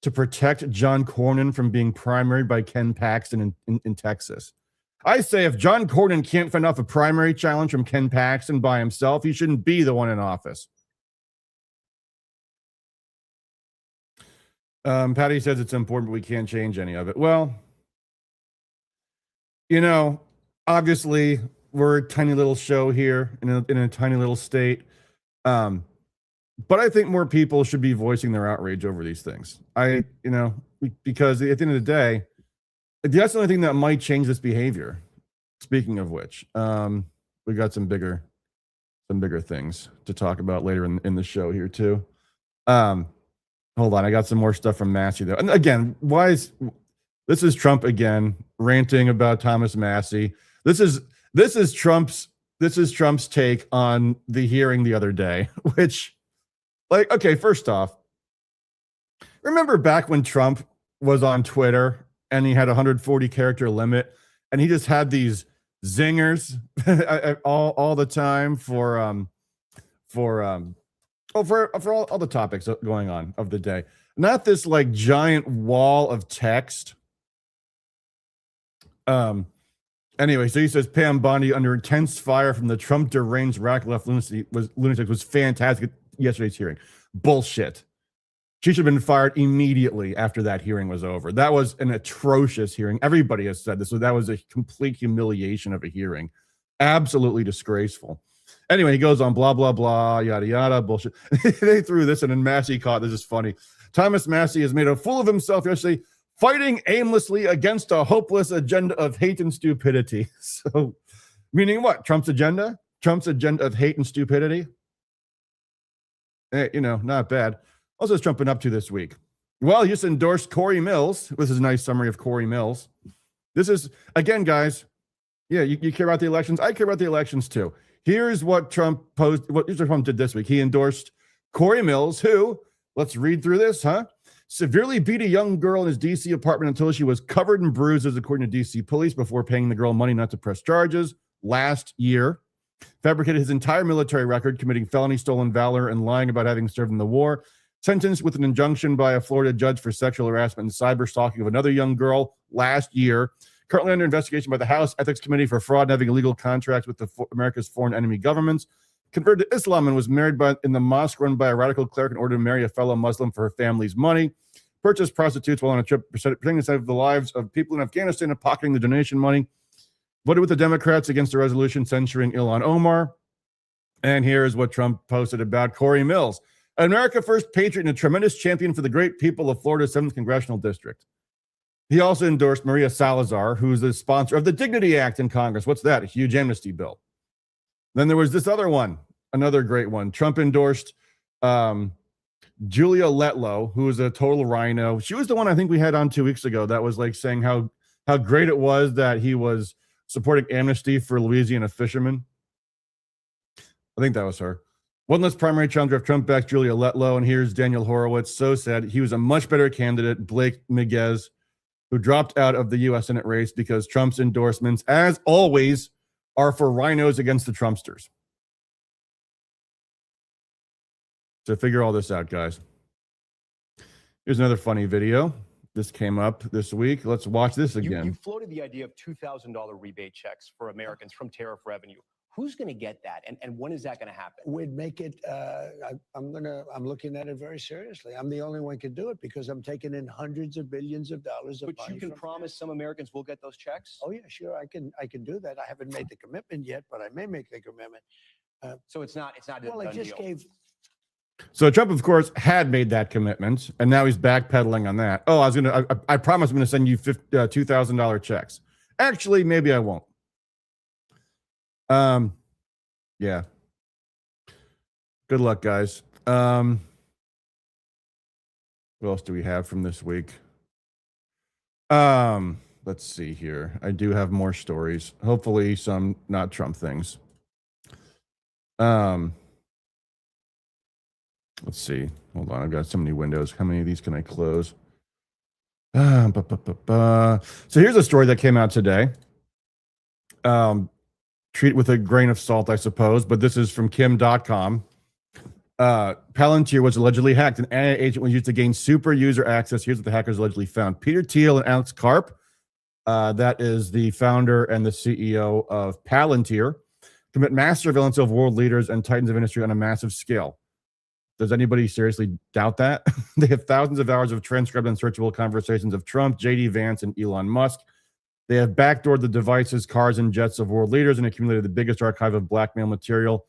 Speaker 4: to protect John Cornyn from being primaried by Ken Paxton in Texas. I say if John Cornyn can't fend off a primary challenge from Ken Paxton by himself, he shouldn't be the one in office. Patty says it's important, but we can't change any of it. Well, you know, obviously we're a tiny little show here in a tiny little state. But I think more people should be voicing their outrage over these things. Because at the end of the day, that's the only thing that might change this behavior. Speaking of which, we got some bigger things to talk about later in the show here too. Hold on, I got some more stuff from Massey though. And again, this is Trump again ranting about Thomas Massey. This is Trump's take on the hearing the other day, which, like, okay, first off, remember back when Trump was on Twitter and he had a 140 character limit and he just had these zingers all the time for all the topics going on of the day. Not this like giant wall of text. Anyway, so he says Pam Bondi under intense fire from the Trump deranged rack left lunatic was fantastic at yesterday's hearing. Bullshit. She should have been fired immediately after that hearing was over. That was an atrocious hearing. Everybody has said this. So that was a complete humiliation of a hearing. Absolutely disgraceful. Anyway, he goes on blah, blah, blah, yada, yada, bullshit. They threw this in and Massey caught. This is funny. Thomas Massey has made a fool of himself yesterday, fighting aimlessly against a hopeless agenda of hate and stupidity. So, meaning what? Trump's agenda? Trump's agenda of hate and stupidity? Hey, not bad. Also, what's Trump been up to this week? Well, he just endorsed Corey Mills. This is a nice summary of Corey Mills. This is, again, guys, yeah, you care about the elections. I care about the elections, too. Here's what Trump did this week. He endorsed Corey Mills, who, let's read through this, severely beat a young girl in his D.C. apartment until she was covered in bruises, according to D.C. police, before paying the girl money not to press charges last year. Fabricated his entire military record, committing felony stolen valor and lying about having served in the war. Sentenced with an injunction by a Florida judge for sexual harassment and cyber stalking of another young girl last year. Currently under investigation by the House Ethics Committee for fraud and having illegal contracts with America's foreign enemy governments. Converted to Islam and was married in the mosque run by a radical cleric in order to marry a fellow Muslim for her family's money. Purchased prostitutes while on a trip, pretending to save the lives of people in Afghanistan and pocketing the donation money. Voted with the Democrats against a resolution censuring Ilhan Omar. And here is what Trump posted about Corey Mills. America First patriot and a tremendous champion for the great people of Florida's 7th Congressional District. He also endorsed Maria Salazar, who's the sponsor of the Dignity Act in Congress. What's that? A huge amnesty bill. Then there was this other one, another great one. Trump endorsed Julia Letlow, who is a total rhino. She was the one I think we had on 2 weeks ago that was like saying how great it was that he was supporting amnesty for Louisiana fishermen. I think that was her. One less primary challenger of Trump backs Julia Letlow, and here's Daniel Horowitz. So sad. He was a much better candidate, Blake Miguez, who dropped out of the U.S. Senate race because Trump's endorsements, as always, are for rhinos against the Trumpsters. So figure all this out, guys. Here's another funny video. This came up this week. Let's watch this again.
Speaker 15: You floated the idea of $2,000 rebate checks for Americans from tariff revenue. Who's going to get that, and when is that going to happen?
Speaker 16: We'd make it. I'm looking at it very seriously. I'm the only one who can do it because I'm taking in hundreds of billions of dollars of
Speaker 15: But
Speaker 16: money.
Speaker 15: you can promise some Americans will get those checks.
Speaker 16: Oh yeah, sure. I can do that. I haven't made the commitment yet, but I may make the commitment.
Speaker 15: So it's not.
Speaker 16: Well, I just gave.
Speaker 4: So Trump, of course, had made that commitment, and now he's backpedaling on that. Oh, I promise I'm going to send you $2,000 checks. Actually, maybe I won't. Yeah. Good luck, guys. What else do we have from this week? Let's see here. I do have more stories. Hopefully some not Trump things. Let's see. Hold on. I've got so many windows. How many of these can I close? So here's a story that came out today. Treat with a grain of salt, I suppose, but this is from Kim.com. Palantir was allegedly hacked. An AI agent was used to gain super user access. Here's what the hackers allegedly found. Peter Thiel and Alex Karp, that is the founder and the CEO of Palantir, commit mass surveillance of world leaders and titans of industry on a massive scale. Does anybody seriously doubt that? They have thousands of hours of transcribed and searchable conversations of Trump, J.D. Vance, and Elon Musk. They have backdoored the devices, cars, and jets of world leaders and accumulated the biggest archive of blackmail material.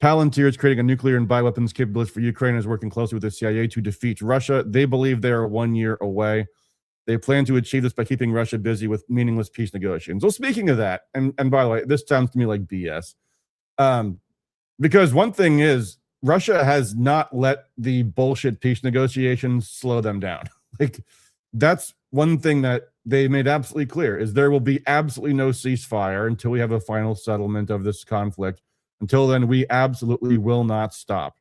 Speaker 4: Palantir is creating a nuclear and bioweapons capability for Ukraine and is working closely with the CIA to defeat Russia. They believe they are 1 year away. They plan to achieve this by keeping Russia busy with meaningless peace negotiations. Well, speaking of that, and by the way, this sounds to me like BS. Because one thing is, Russia has not let the bullshit peace negotiations slow them down. Like, that's one thing that they made absolutely clear is there will be absolutely no ceasefire until we have a final settlement of this conflict. Until then, we absolutely will not stop.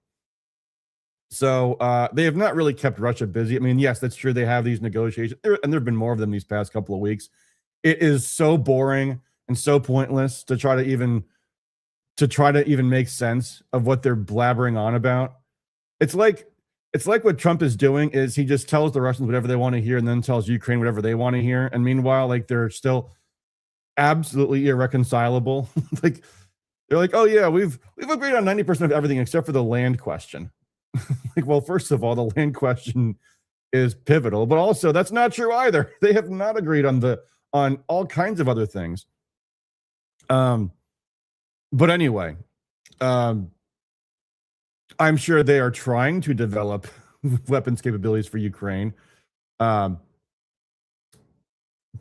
Speaker 4: So they have not really kept Russia busy. I mean, yes, that's true. They have these negotiations, and there have been more of them these past couple of weeks. It is so boring and so pointless to try to even make sense of what they're blabbering on about. It's like what Trump is doing is he just tells the Russians whatever they want to hear and then tells Ukraine whatever they want to hear. And meanwhile, like, they're still absolutely irreconcilable. Like, they're like, oh yeah, we've agreed on 90% of everything except for the land question. Like, well, first of all, the land question is pivotal, but also that's not true either. They have not agreed on all kinds of other things. But anyway, I'm sure they are trying to develop weapons capabilities for Ukraine. But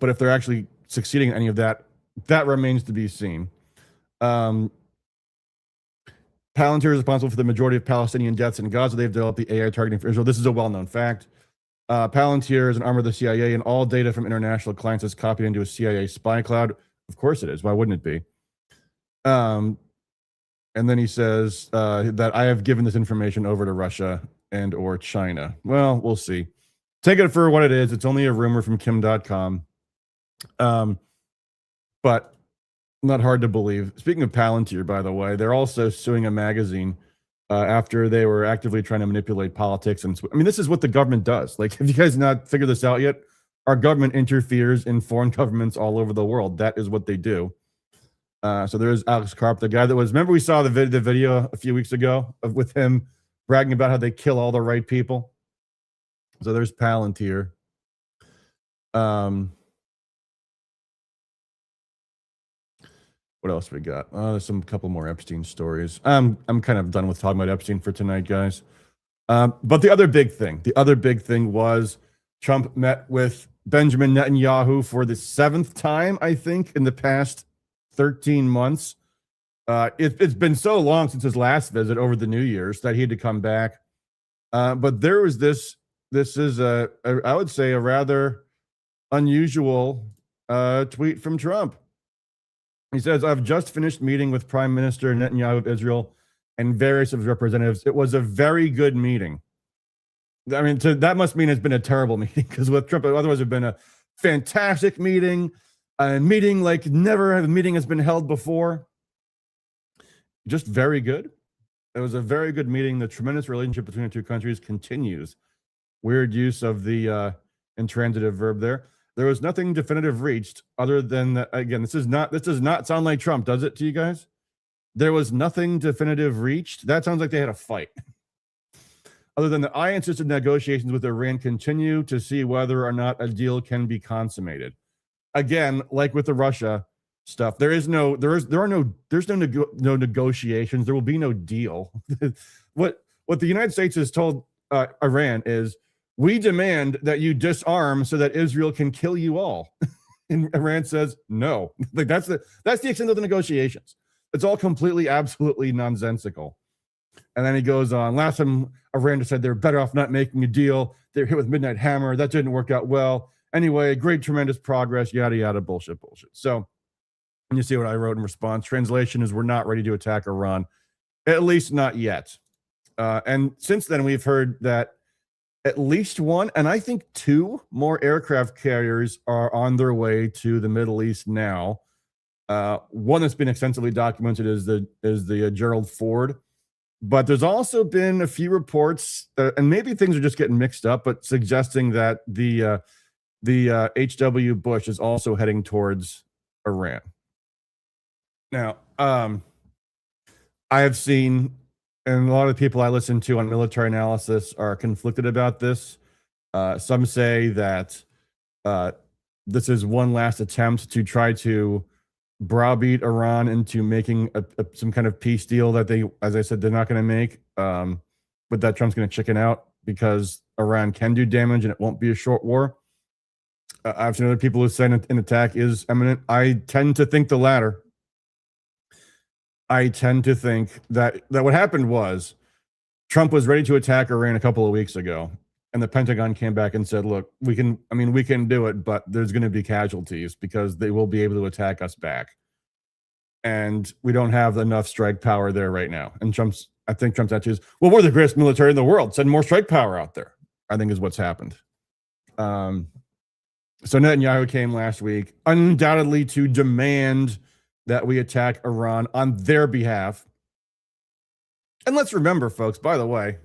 Speaker 4: if they're actually succeeding in any of that, that remains to be seen. Palantir is responsible for the majority of Palestinian deaths in Gaza. They've developed the AI targeting for Israel. This is a well-known fact. Palantir is an arm of the CIA, and all data from international clients is copied into a CIA spy cloud. Of course it is. Why wouldn't it be? And then he says that I have given this information over to Russia and or China. Well, we'll see. Take it for what it is. It's only a rumor from Kim.com. But not hard to believe. Speaking of Palantir, by the way, they're also suing a magazine after they were actively trying to manipulate politics. And I mean, this is what the government does. Like, have you guys not figured this out yet? Our government interferes in foreign governments all over the world. That is what they do. So there's Alex Karp, the guy that was, remember we saw the video a few weeks ago with him bragging about how they kill all the right people. So there's Palantir. What else we got? There's a couple more Epstein stories. I'm kind of done with talking about Epstein for tonight, guys. But the other big thing was Trump met with Benjamin Netanyahu for the 7th time, I think, in the past 13 months. It's been so long since his last visit over the New Year's that he had to come back. But there was this is I would say a rather unusual tweet from Trump. He says, I've just finished meeting with Prime Minister Netanyahu of Israel and various of his representatives. It was a very good meeting. I mean, that must mean it's been a terrible meeting, because with Trump, otherwise it would have been a fantastic meeting, a meeting like never a meeting has been held before. Just very good. It was a very good meeting. The tremendous relationship between the two countries continues. Weird use of the intransitive verb there. There was nothing definitive reached other than that. Again, this does not sound like Trump, does it to you guys? There was nothing definitive reached. That sounds like they had a fight. Other than that, I insisted negotiations with Iran continue to see whether or not a deal can be consummated. Again, like with the Russia stuff, there's no negotiations. There will be no deal. What the United States has told Iran is, we demand that you disarm so that Israel can kill you all. And Iran says no. Like that's the extent of the negotiations. It's all completely, absolutely nonsensical. And then he goes on. Last time Iran just said they're better off not making a deal. They're hit with Midnight Hammer. That didn't work out well. Anyway, great, tremendous progress, yada, yada, bullshit. So, and you see what I wrote in response. Translation is, we're not ready to attack Iran, at least not yet. And since then, we've heard that at least one, and I think 2 more aircraft carriers are on their way to the Middle East now. One that's been extensively documented is the Gerald Ford. But there's also been a few reports, and maybe things are just getting mixed up, but suggesting that the H.W. Bush is also heading towards Iran. Now, I have seen, and a lot of people I listen to on military analysis are conflicted about this. Some say that this is one last attempt to try to browbeat Iran into making some kind of peace deal that they, as I said, they're not going to make, but that Trump's going to chicken out because Iran can do damage and it won't be a short war. I've seen other people who say an attack is imminent. I tend to think the latter. I tend to think that what happened was Trump was ready to attack Iran a couple of weeks ago, and the Pentagon came back and said, look, we can do it, but there's going to be casualties because they will be able to attack us back. And we don't have enough strike power there right now. And I think Trump's attitude is, well, we're the greatest military in the world. Send more strike power out there, I think is what's happened. So Netanyahu came last week, undoubtedly to demand that we attack Iran on their behalf. And let's remember, folks, by the way,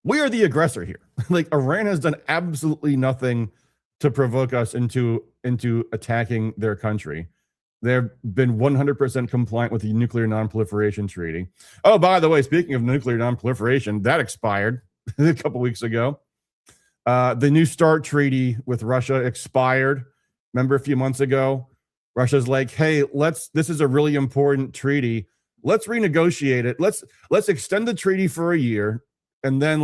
Speaker 4: we are the aggressor here. Like, Iran has done absolutely nothing to provoke us into attacking their country. They've been 100% compliant with the Nuclear Non-Proliferation Treaty. Oh, by the way, speaking of nuclear non-proliferation, that expired a couple weeks ago. The New START treaty with Russia expired. Remember a few months ago? Russia's like, hey, this is a really important treaty. Let's renegotiate it. Let's extend the treaty for a year, and then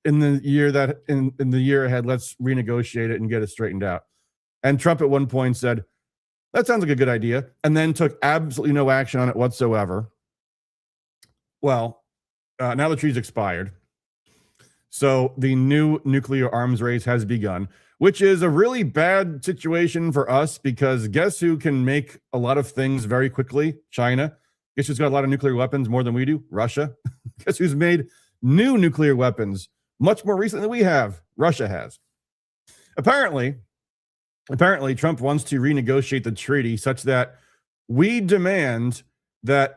Speaker 4: in the year ahead, let's renegotiate it and get it straightened out. And Trump at one point said, that sounds like a good idea, and then took absolutely no action on it whatsoever. Well, now the treaty's expired. So the new nuclear arms race has begun, which is a really bad situation for us because guess who can make a lot of things very quickly? China. Guess who's got a lot of nuclear weapons more than we do? Russia. Guess who's made new nuclear weapons much more recently than we have? Russia has. Apparently, Trump wants to renegotiate the treaty such that we demand that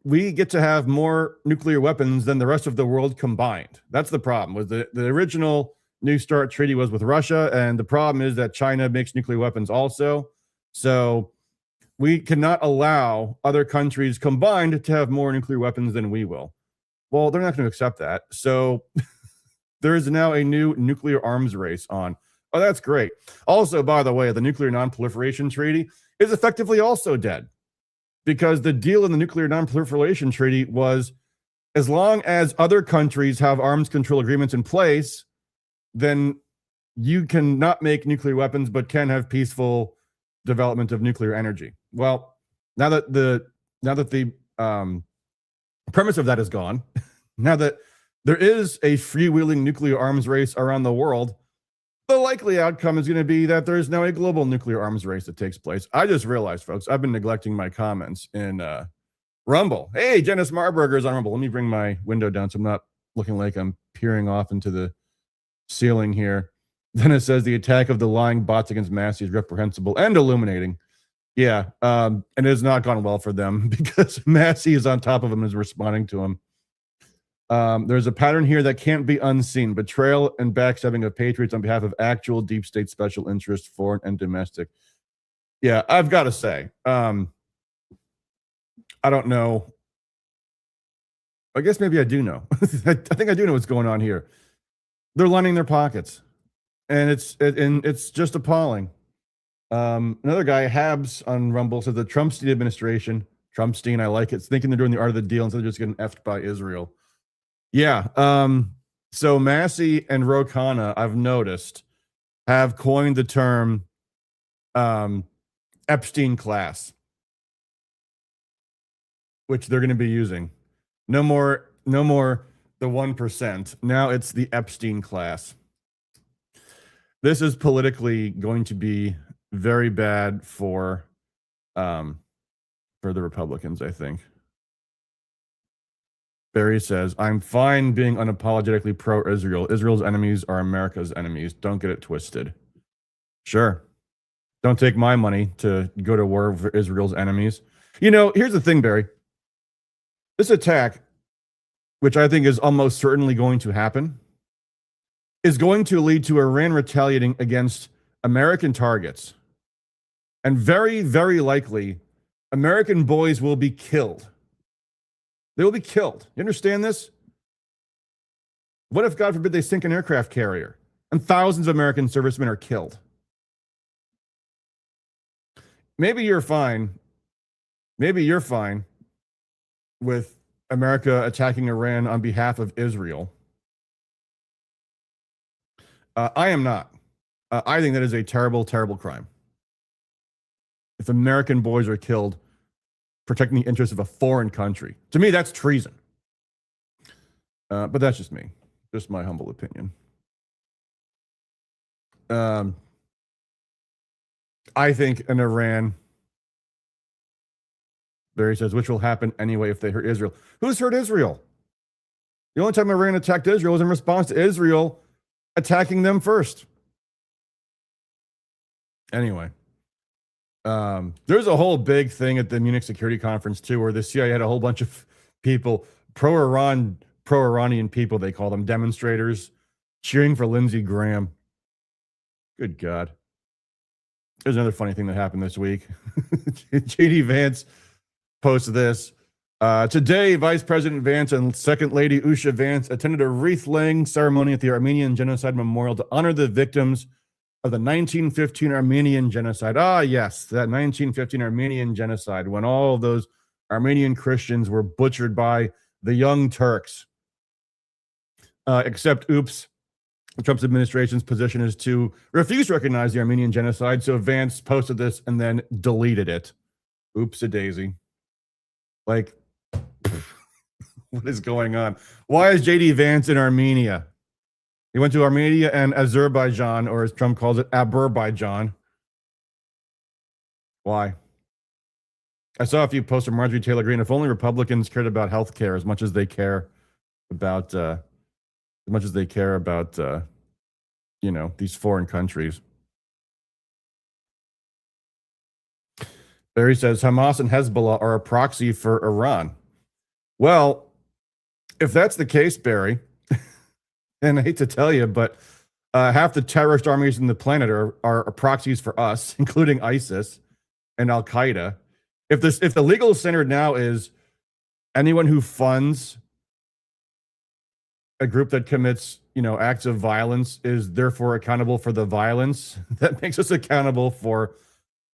Speaker 4: we get to have more nuclear weapons than the rest of the world combined. That's the problem. Was the original New START treaty was with Russia, and the problem is that China makes nuclear weapons also. So we cannot allow other countries combined to have more nuclear weapons than we will. Well, they're not going to accept that. So there is now a new nuclear arms race on. Oh, that's great. Also, by the way, the Nuclear Non-Proliferation Treaty is effectively also dead because the deal in the Nuclear Non-Proliferation Treaty was as long as other countries have arms control agreements in place, then you can not make nuclear weapons but can have peaceful development of nuclear energy. Well, now that the premise of that is gone, now that there is a freewheeling nuclear arms race around the world, the likely outcome is going to be that there's now a global nuclear arms race that takes place. I just realized, folks, I've been neglecting my comments in Rumble. Hey, Dennis Marburger's on Rumble. Let me bring my window down so I'm not looking like I'm peering off into the ceiling here. Then it says the attack of the lying bots against Massey is reprehensible and illuminating. Yeah, and it has not gone well for them because Massey is on top of him and is responding to him. There's a pattern here that can't be unseen. Betrayal and backstabbing of patriots on behalf of actual deep state special interests, foreign and domestic. Yeah, I've got to say, I don't know. I guess maybe I do know. I think I do know what's going on here. They're lining their pockets, and it's just appalling. Another guy, Habs on Rumble, says the Trumpstein administration, Trumpstein, I like it, it's thinking they're doing the art of the deal instead of just getting effed by Israel. Yeah. So Massey and Ro Khanna, I've noticed, have coined the term Epstein class, which they're going to be using. No more the 1%. Now it's the Epstein class. This is politically going to be very bad for the Republicans, I think. Barry says, I'm fine being unapologetically pro-Israel. Israel's enemies are America's enemies. Don't get it twisted. Sure. Don't take my money to go to war for Israel's enemies. You know, here's the thing, Barry. This attack, which I think is almost certainly going to happen, is going to lead to Iran retaliating against American targets. And very, very likely, American boys will be killed. They will be killed. You understand this? What if, God forbid, they sink an aircraft carrier and thousands of American servicemen are killed? Maybe you're fine. Maybe you're fine with America attacking Iran on behalf of Israel. I am not. I think that is a terrible, terrible crime. If American boys are killed protecting the interests of a foreign country, to me, that's treason. But that's just me. Just my humble opinion. I think in Iran, Barry says, which will happen anyway if they hurt Israel. Who's hurt Israel? The only time Iran attacked Israel was in response to Israel attacking them first. Anyway, there's a whole big thing at the Munich Security Conference too, where the CIA had a whole bunch of people, pro-Iranian people, they call them, demonstrators, cheering for Lindsey Graham. Good God. There's another funny thing that happened this week. JD Vance posts this. Today, Vice President Vance and Second Lady Usha Vance attended a wreath-laying ceremony at the Armenian Genocide Memorial to honor the victims of the 1915 Armenian Genocide. Ah, yes, that 1915 Armenian Genocide, when all of those Armenian Christians were butchered by the Young Turks. Except, oops, Trump's administration's position is to refuse to recognize the Armenian Genocide, so Vance posted this and then deleted it. Oops-a-daisy. Like, what is going on? Why is JD Vance in Armenia? He went to Armenia and Azerbaijan, or as Trump calls it, Azerbaijan. Why? I saw a few posts from Marjorie Taylor Greene. If only Republicans cared about health care as much as they care about, you know, these foreign countries. Barry says Hamas and Hezbollah are a proxy for Iran. Well, if that's the case, Barry, and I hate to tell you, but half the terrorist armies in the planet are proxies for us, including ISIS and Al Qaeda. If the legal standard now is anyone who funds a group that commits, you know, acts of violence is therefore accountable for the violence, that makes us accountable for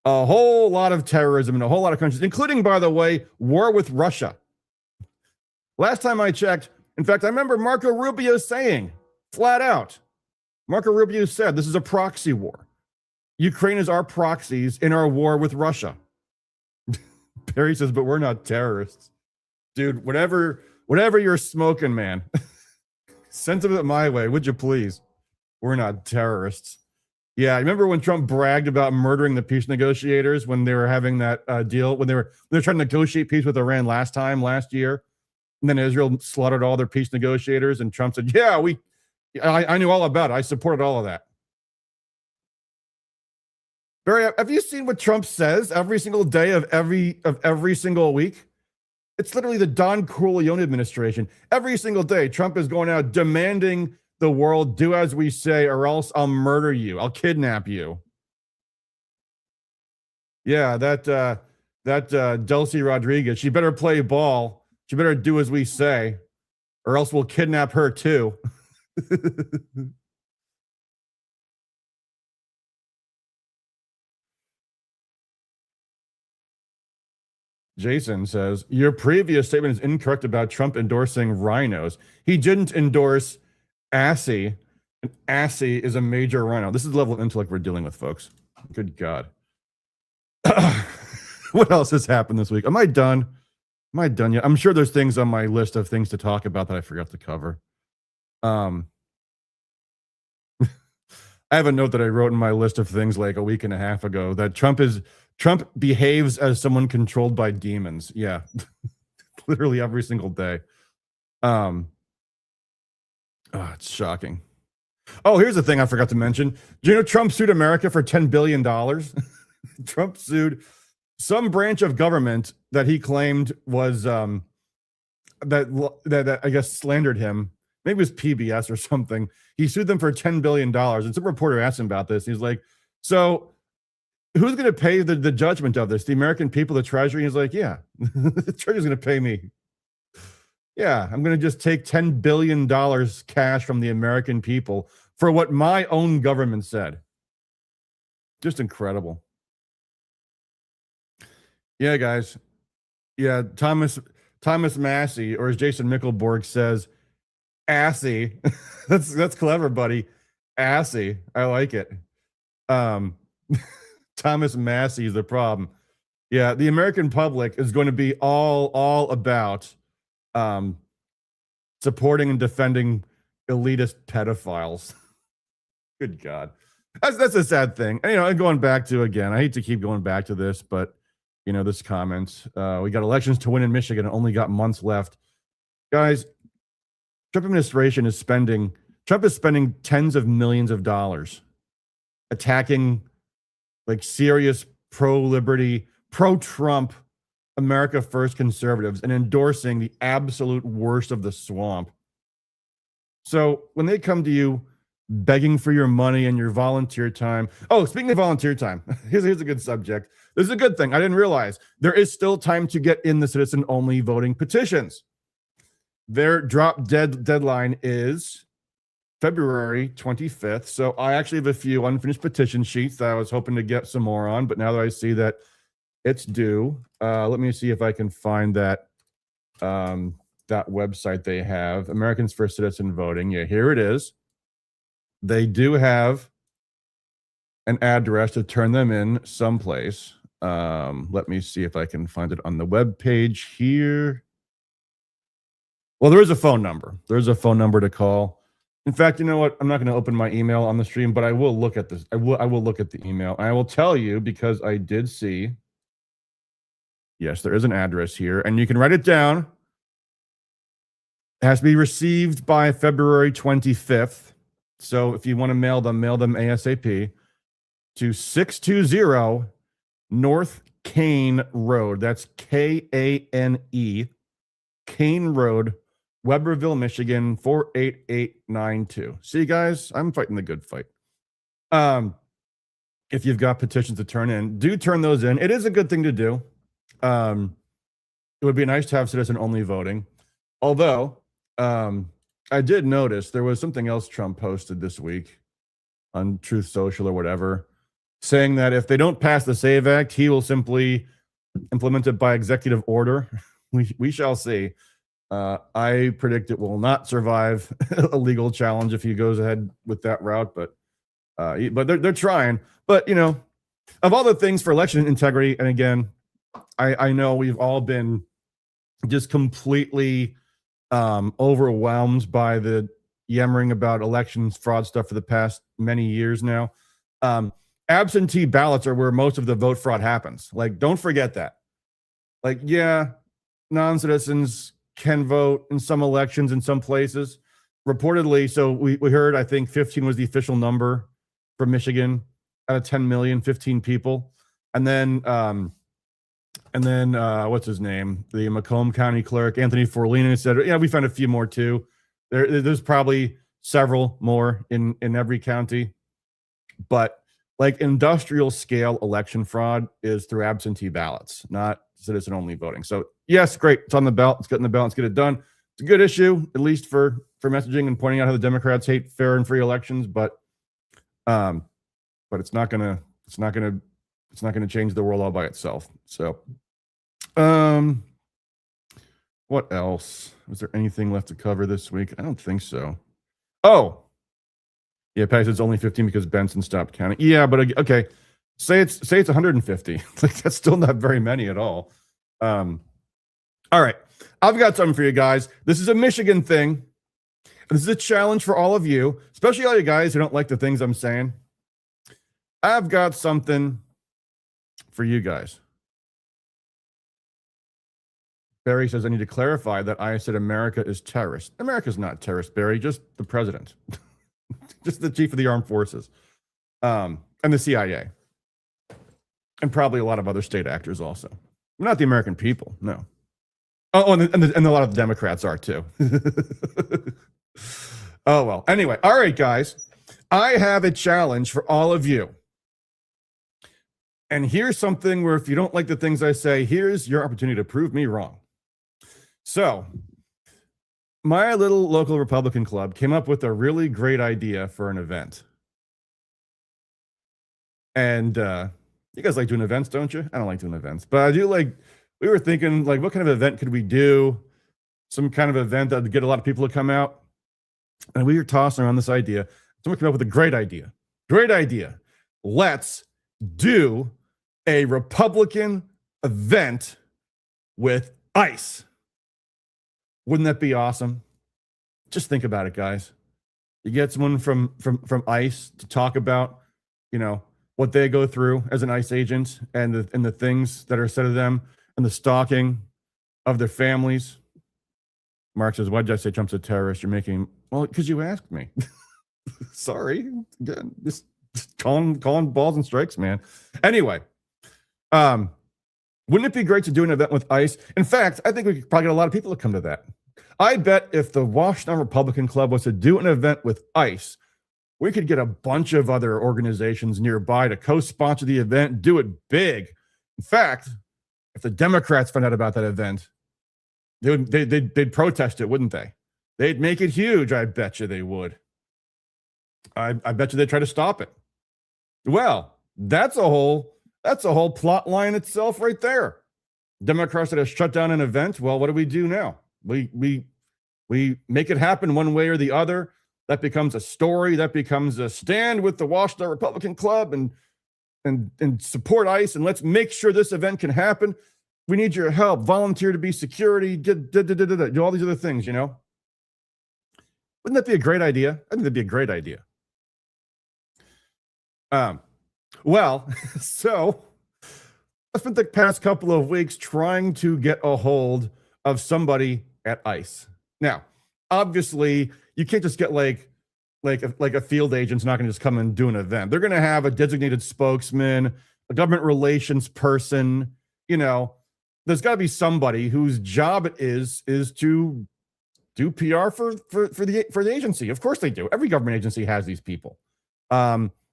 Speaker 4: a whole lot of terrorism in a whole lot of countries, including, by the way, war with Russia. Last time I checked, in fact, I remember Marco Rubio saying, flat out, Marco Rubio said, this is a proxy war. Ukraine is our proxies in our war with Russia. Perry says, but we're not terrorists. Dude, whatever you're smoking, man, send it my way, would you please? We're not terrorists. Yeah, I remember when Trump bragged about murdering the peace negotiators when they were having that deal, when they were trying to negotiate peace with Iran last year. And then Israel slaughtered all their peace negotiators, and Trump said, yeah, I knew all about it. I supported all of that. Barry, have you seen what Trump says every single day of every single week? It's literally the Don Corleone administration. Every single day, Trump is going out demanding the world do as we say, or else I'll murder you. I'll kidnap you. Yeah, that Delcy Rodriguez, she better play ball. She better do as we say, or else we'll kidnap her too. Jason says, your previous statement is incorrect about Trump endorsing rhinos. He didn't endorse Assy, and Assy is a major rhino. This is the level of intellect we're dealing with, folks. Good God. What else has happened this week? Am I done? Am I done yet? I'm sure there's things on my list of things to talk about that I forgot to cover. I have a note that I wrote in my list of things like a week and a half ago that Trump behaves as someone controlled by demons. Yeah. Literally every single day. It's shocking. Oh, here's the thing I forgot to mention. Do you know Trump sued America for $10 billion? Trump sued some branch of government that he claimed was that I guess slandered him. Maybe it was PBS or something. He sued them for $10 billion. And some reporter asked him about this. He's like, so who's going to pay the judgment of this? The American people, the Treasury? He's like, yeah, the Treasury's going to pay me. Yeah, I'm going to just take $10 billion cash from the American people for what my own government said. Just incredible. Yeah, guys. Yeah, Thomas Massey, or as Jason Mickelborg says, Assy. That's clever, buddy. Assy. I like it. Thomas Massey is the problem. Yeah, the American public is going to be all about supporting and defending elitist pedophiles. Good God. That's a sad thing. And, and going back to, again, I hate to keep going back to this, but, this comment. We got elections to win in Michigan and only got months left. Guys, Trump administration is spending tens of millions of dollars attacking like serious pro-liberty, pro-Trump, America First conservatives and endorsing the absolute worst of the swamp. So when they come to you begging for your money and your volunteer time. Oh, speaking of volunteer time, here's a good subject. This is a good thing. I didn't realize there is still time to get in the citizen-only voting petitions. Their deadline is February 25th. So I actually have a few unfinished petition sheets that I was hoping to get some more on, but now that I see that it's due, let me see if I can find that that website they have, Americans for Citizen Voting. Yeah, here it is. They do have an address to turn them in someplace. Let me see if I can find it on the web page here. Well, there is a phone number. There's a phone number to call. In fact, you know what? I'm not going to open my email on the stream, but I will look at this. I will look at the email. I will tell you because I did see. Yes, there is an address here, and you can write it down. It has to be received by February 25th. So if you want to mail them ASAP to 620 North Kane Road. That's Kane, Kane Road, Weberville, Michigan, 48892. See, guys, I'm fighting the good fight. If you've got petitions to turn in, do turn those in. It is a good thing to do. It would be nice to have citizen-only voting. Although, I did notice there was something else Trump posted this week on Truth Social or whatever, saying that if they don't pass the SAVE Act, he will simply implement it by executive order. We shall see. I predict it will not survive a legal challenge if he goes ahead with that route, but they're trying. But, you know, of all the things for election integrity, and again, I know we've all been just completely overwhelmed by the yammering about elections fraud stuff for the past many years now. Absentee ballots are where most of the vote fraud happens. Like, don't forget that. Like, yeah, non-citizens can vote in some elections in some places. Reportedly, so we heard, I think 15 was the official number for Michigan out of 10 million, 15 people. And then what's his name? The Macomb County Clerk, Anthony Forlina, said, yeah, we found a few more too. There's probably several more in every county. But like industrial scale election fraud is through absentee ballots, not citizen only voting. So yes, great. It's on the ballot. Let's get in the ballot. Let's get it done. It's a good issue, at least for messaging and pointing out how the Democrats hate fair and free elections. But it's not gonna change the world all by itself. So, what else? Was there anything left to cover this week? I don't think so. Oh, yeah, Patty says it's only 15 because Benson stopped counting. Yeah, but okay, say it's 150. Like that's still not very many at all. All right, I've got something for you guys. This is a Michigan thing. This is a challenge for all of you, especially all you guys who don't like the things I'm saying. I've got something for you guys. Barry says, I need to clarify that I said America is terrorist. America's not terrorist, Barry, just the president. Just the chief of the armed forces. And the CIA. And probably a lot of other state actors also. Not the American people, no. Oh, and a lot of the Democrats are too. Oh, well. Anyway, all right, guys. I have a challenge for all of you. And here's something where if you don't like the things I say, here's your opportunity to prove me wrong. So, my little local Republican club came up with a really great idea for an event. And you guys like doing events, don't you? I don't like doing events, but I do like, we were thinking, like, what kind of event could we do? Some kind of event that would get a lot of people to come out. And we were tossing around this idea. Someone came up with a great idea. Great idea. Let's do a Republican event with ICE. Wouldn't that be awesome? Just think about it, guys. You get someone from ICE to talk about, you know, what they go through as an ICE agent and the things that are said of them and the stalking of their families. Mark says, why did I say Trump's a terrorist? You're making, well, because you asked me. Sorry. Again, just calling balls and strikes, man. Anyway, wouldn't it be great to do an event with ICE? In fact, I think we could probably get a lot of people to come to that. I bet if the Washington Republican Club was to do an event with ICE, we could get a bunch of other organizations nearby to co-sponsor the event, do it big. In fact, if the Democrats found out about that event, they'd protest it, wouldn't they? They'd make it huge. I bet you they would. I bet you they'd try to stop it. Well, that's a whole plot line itself right there. Democrats that have shut down an event. Well, what do we do now? We make it happen one way or the other. That becomes a story. That becomes a stand with the Washington Republican Club and support ICE, and let's make sure this event can happen. We need your help. Volunteer to be security. Do all these other things, you know? Wouldn't that be a great idea? I think that'd be a great idea. Well, so I spent the past couple of weeks trying to get a hold of somebody at ICE. Now, obviously, you can't just get like a field agent's not going to just come and do an event. They're going to have a designated spokesman, a government relations person. You know, there's got to be somebody whose job it is to do PR for the agency. Of course they do. Every government agency has these people.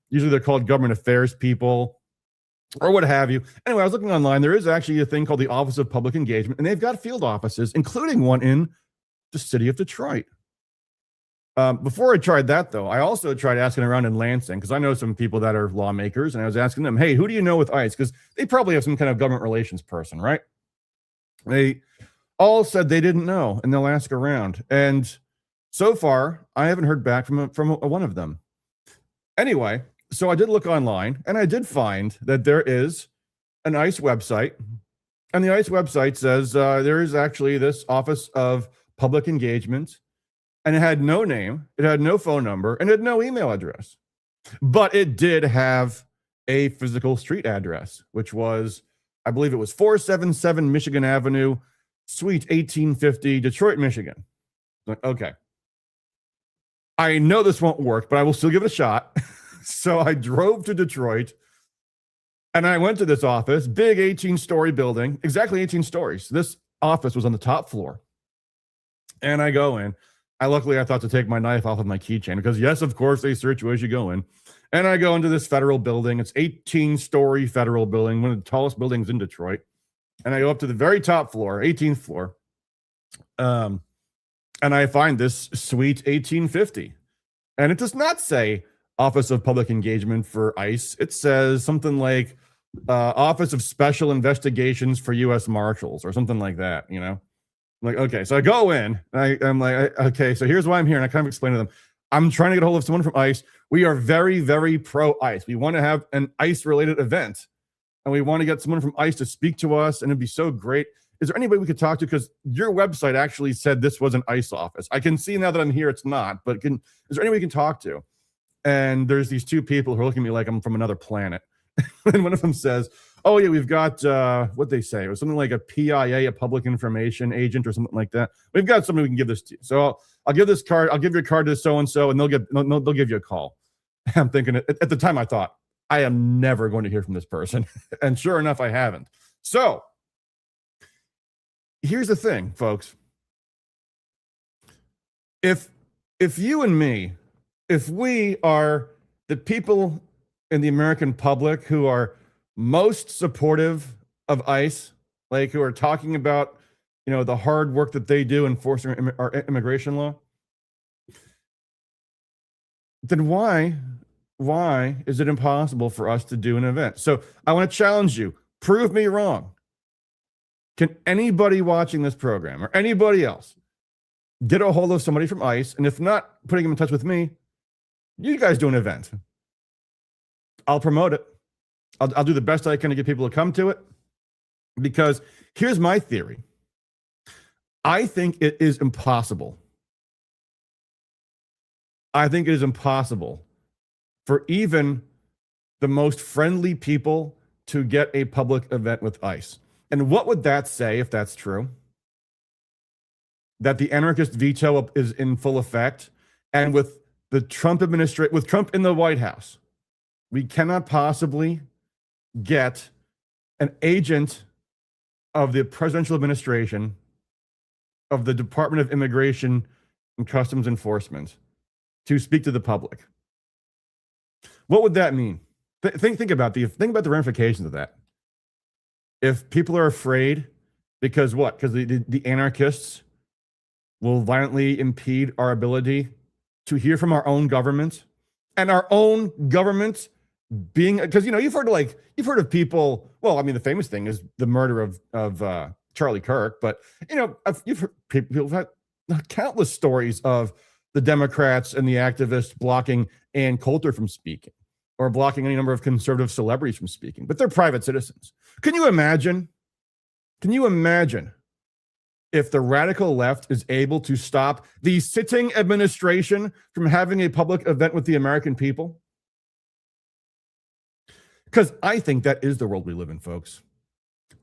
Speaker 4: Usually they're called government affairs people or what have you. Anyway, I was looking online. There is actually a thing called the Office of Public Engagement, and they've got field offices, including one in the city of Detroit. Before I tried that, though, I also tried asking around in Lansing, because I know some people that are lawmakers, and I was asking them, hey, who do you know with ICE? Because they probably have some kind of government relations person, right? They all said they didn't know, and they'll ask around. And so far, I haven't heard back from one of them. Anyway, so I did look online, and I did find that there is an ICE website, and the ICE website says there is actually this Office of Public Engagement, and it had no name, it had no phone number, and it had no email address. But it did have a physical street address, which was, I believe it was 477 Michigan Avenue, Suite 1850, Detroit, Michigan. Okay. I know this won't work, but I will still give it a shot. So I drove to Detroit, and I went to this office, big 18-story building, exactly 18 stories. This office was on the top floor. And I go in. Luckily, I thought to take my knife off of my keychain because, yes, of course, they search you as you go in. And I go into this federal building. It's 18-story federal building, one of the tallest buildings in Detroit. And I go up to the very top floor, 18th floor. And I find this Suite 1850. And it does not say Office of Public Engagement for ICE. It says something like Office of Special Investigations for U.S. Marshals or something like that, you know? I'm like, okay, so I go in, and I'm like, okay, so here's why I'm here. And I kind of explain to them, I'm trying to get a hold of someone from ICE. We are very, very pro-ICE. We want to have an ICE-related event, and we want to get someone from ICE to speak to us, and it'd be so great. Is there anybody we could talk to? Because your website actually said this was an ICE office. I can see now that I'm here, it's not, but is there anybody we can talk to? And there's these two people who are looking at me like I'm from another planet. And one of them says, oh, yeah, we've got, what'd they say? It was something like a PIA, a public information agent or something like that. We've got somebody we can give this to. So I'll give this card, I'll give your card to so-and-so, and they'll give you a call. I'm thinking, at the time I thought, I am never going to hear from this person. And sure enough, I haven't. So here's the thing, folks. If you and me, if we are the people in the American public who are most supportive of ICE, like who are talking about, you know, the hard work that they do enforcing our immigration law, then why is it impossible for us to do an event? So I want to challenge you. Prove me wrong. Can anybody watching this program or anybody else get a hold of somebody from ICE? And if not, putting them in touch with me, you guys do an event. I'll promote it. I'll do the best I can to get people to come to it. Because here's my theory. I think it is impossible. I think it is impossible for even the most friendly people to get a public event with ICE. And what would that say if that's true? That the anarchist veto is in full effect, and with the Trump administration, with Trump in the White House, We cannot possibly get an agent of the presidential administration of the Department of Immigration and Customs Enforcement to speak to the public. What would that mean? Think about the ramifications of that. If people are afraid, because what? Because the anarchists will violently impede our ability to hear from our own government, and our own government being, because you've heard of people. Well, I mean, the famous thing is the murder of Charlie Kirk, but you've heard people have had countless stories of the Democrats and the activists blocking Ann Coulter from speaking, or blocking any number of conservative celebrities from speaking, but they're private citizens. Can you imagine if the radical left is able to stop the sitting administration from having a public event with the American people? Because I think that is the world we live in, folks.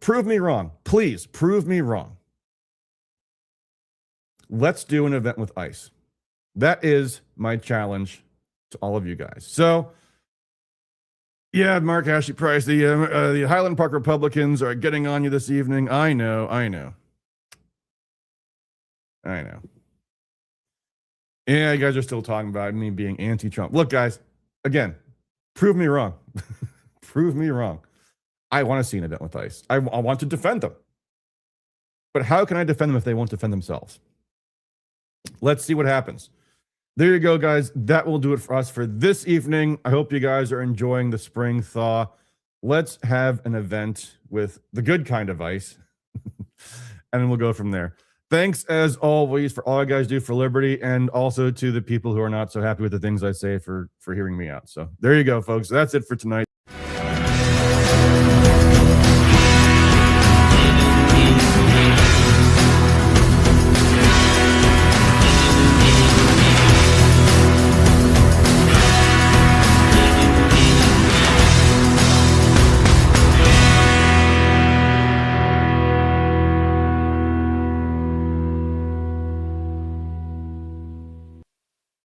Speaker 4: Prove me wrong. Please prove me wrong. Let's do an event with ICE. That is my challenge to all of you guys. So, yeah, Mark Ashley Price, the Highland Park Republicans are getting on you this evening. I know. Yeah, you guys are still talking about me being anti-Trump. Look, guys, again, prove me wrong. Prove me wrong. I want to see an event with ICE. I want to defend them. But how can I defend them if they won't defend themselves? Let's see what happens. There you go, guys. That will do it for us for this evening. I hope you guys are enjoying the spring thaw. Let's have an event with the good kind of ICE, and then we'll go from there. Thanks, as always, for all you guys do for liberty, and also to the people who are not so happy with the things I say for hearing me out. So there you go, folks. That's it for tonight.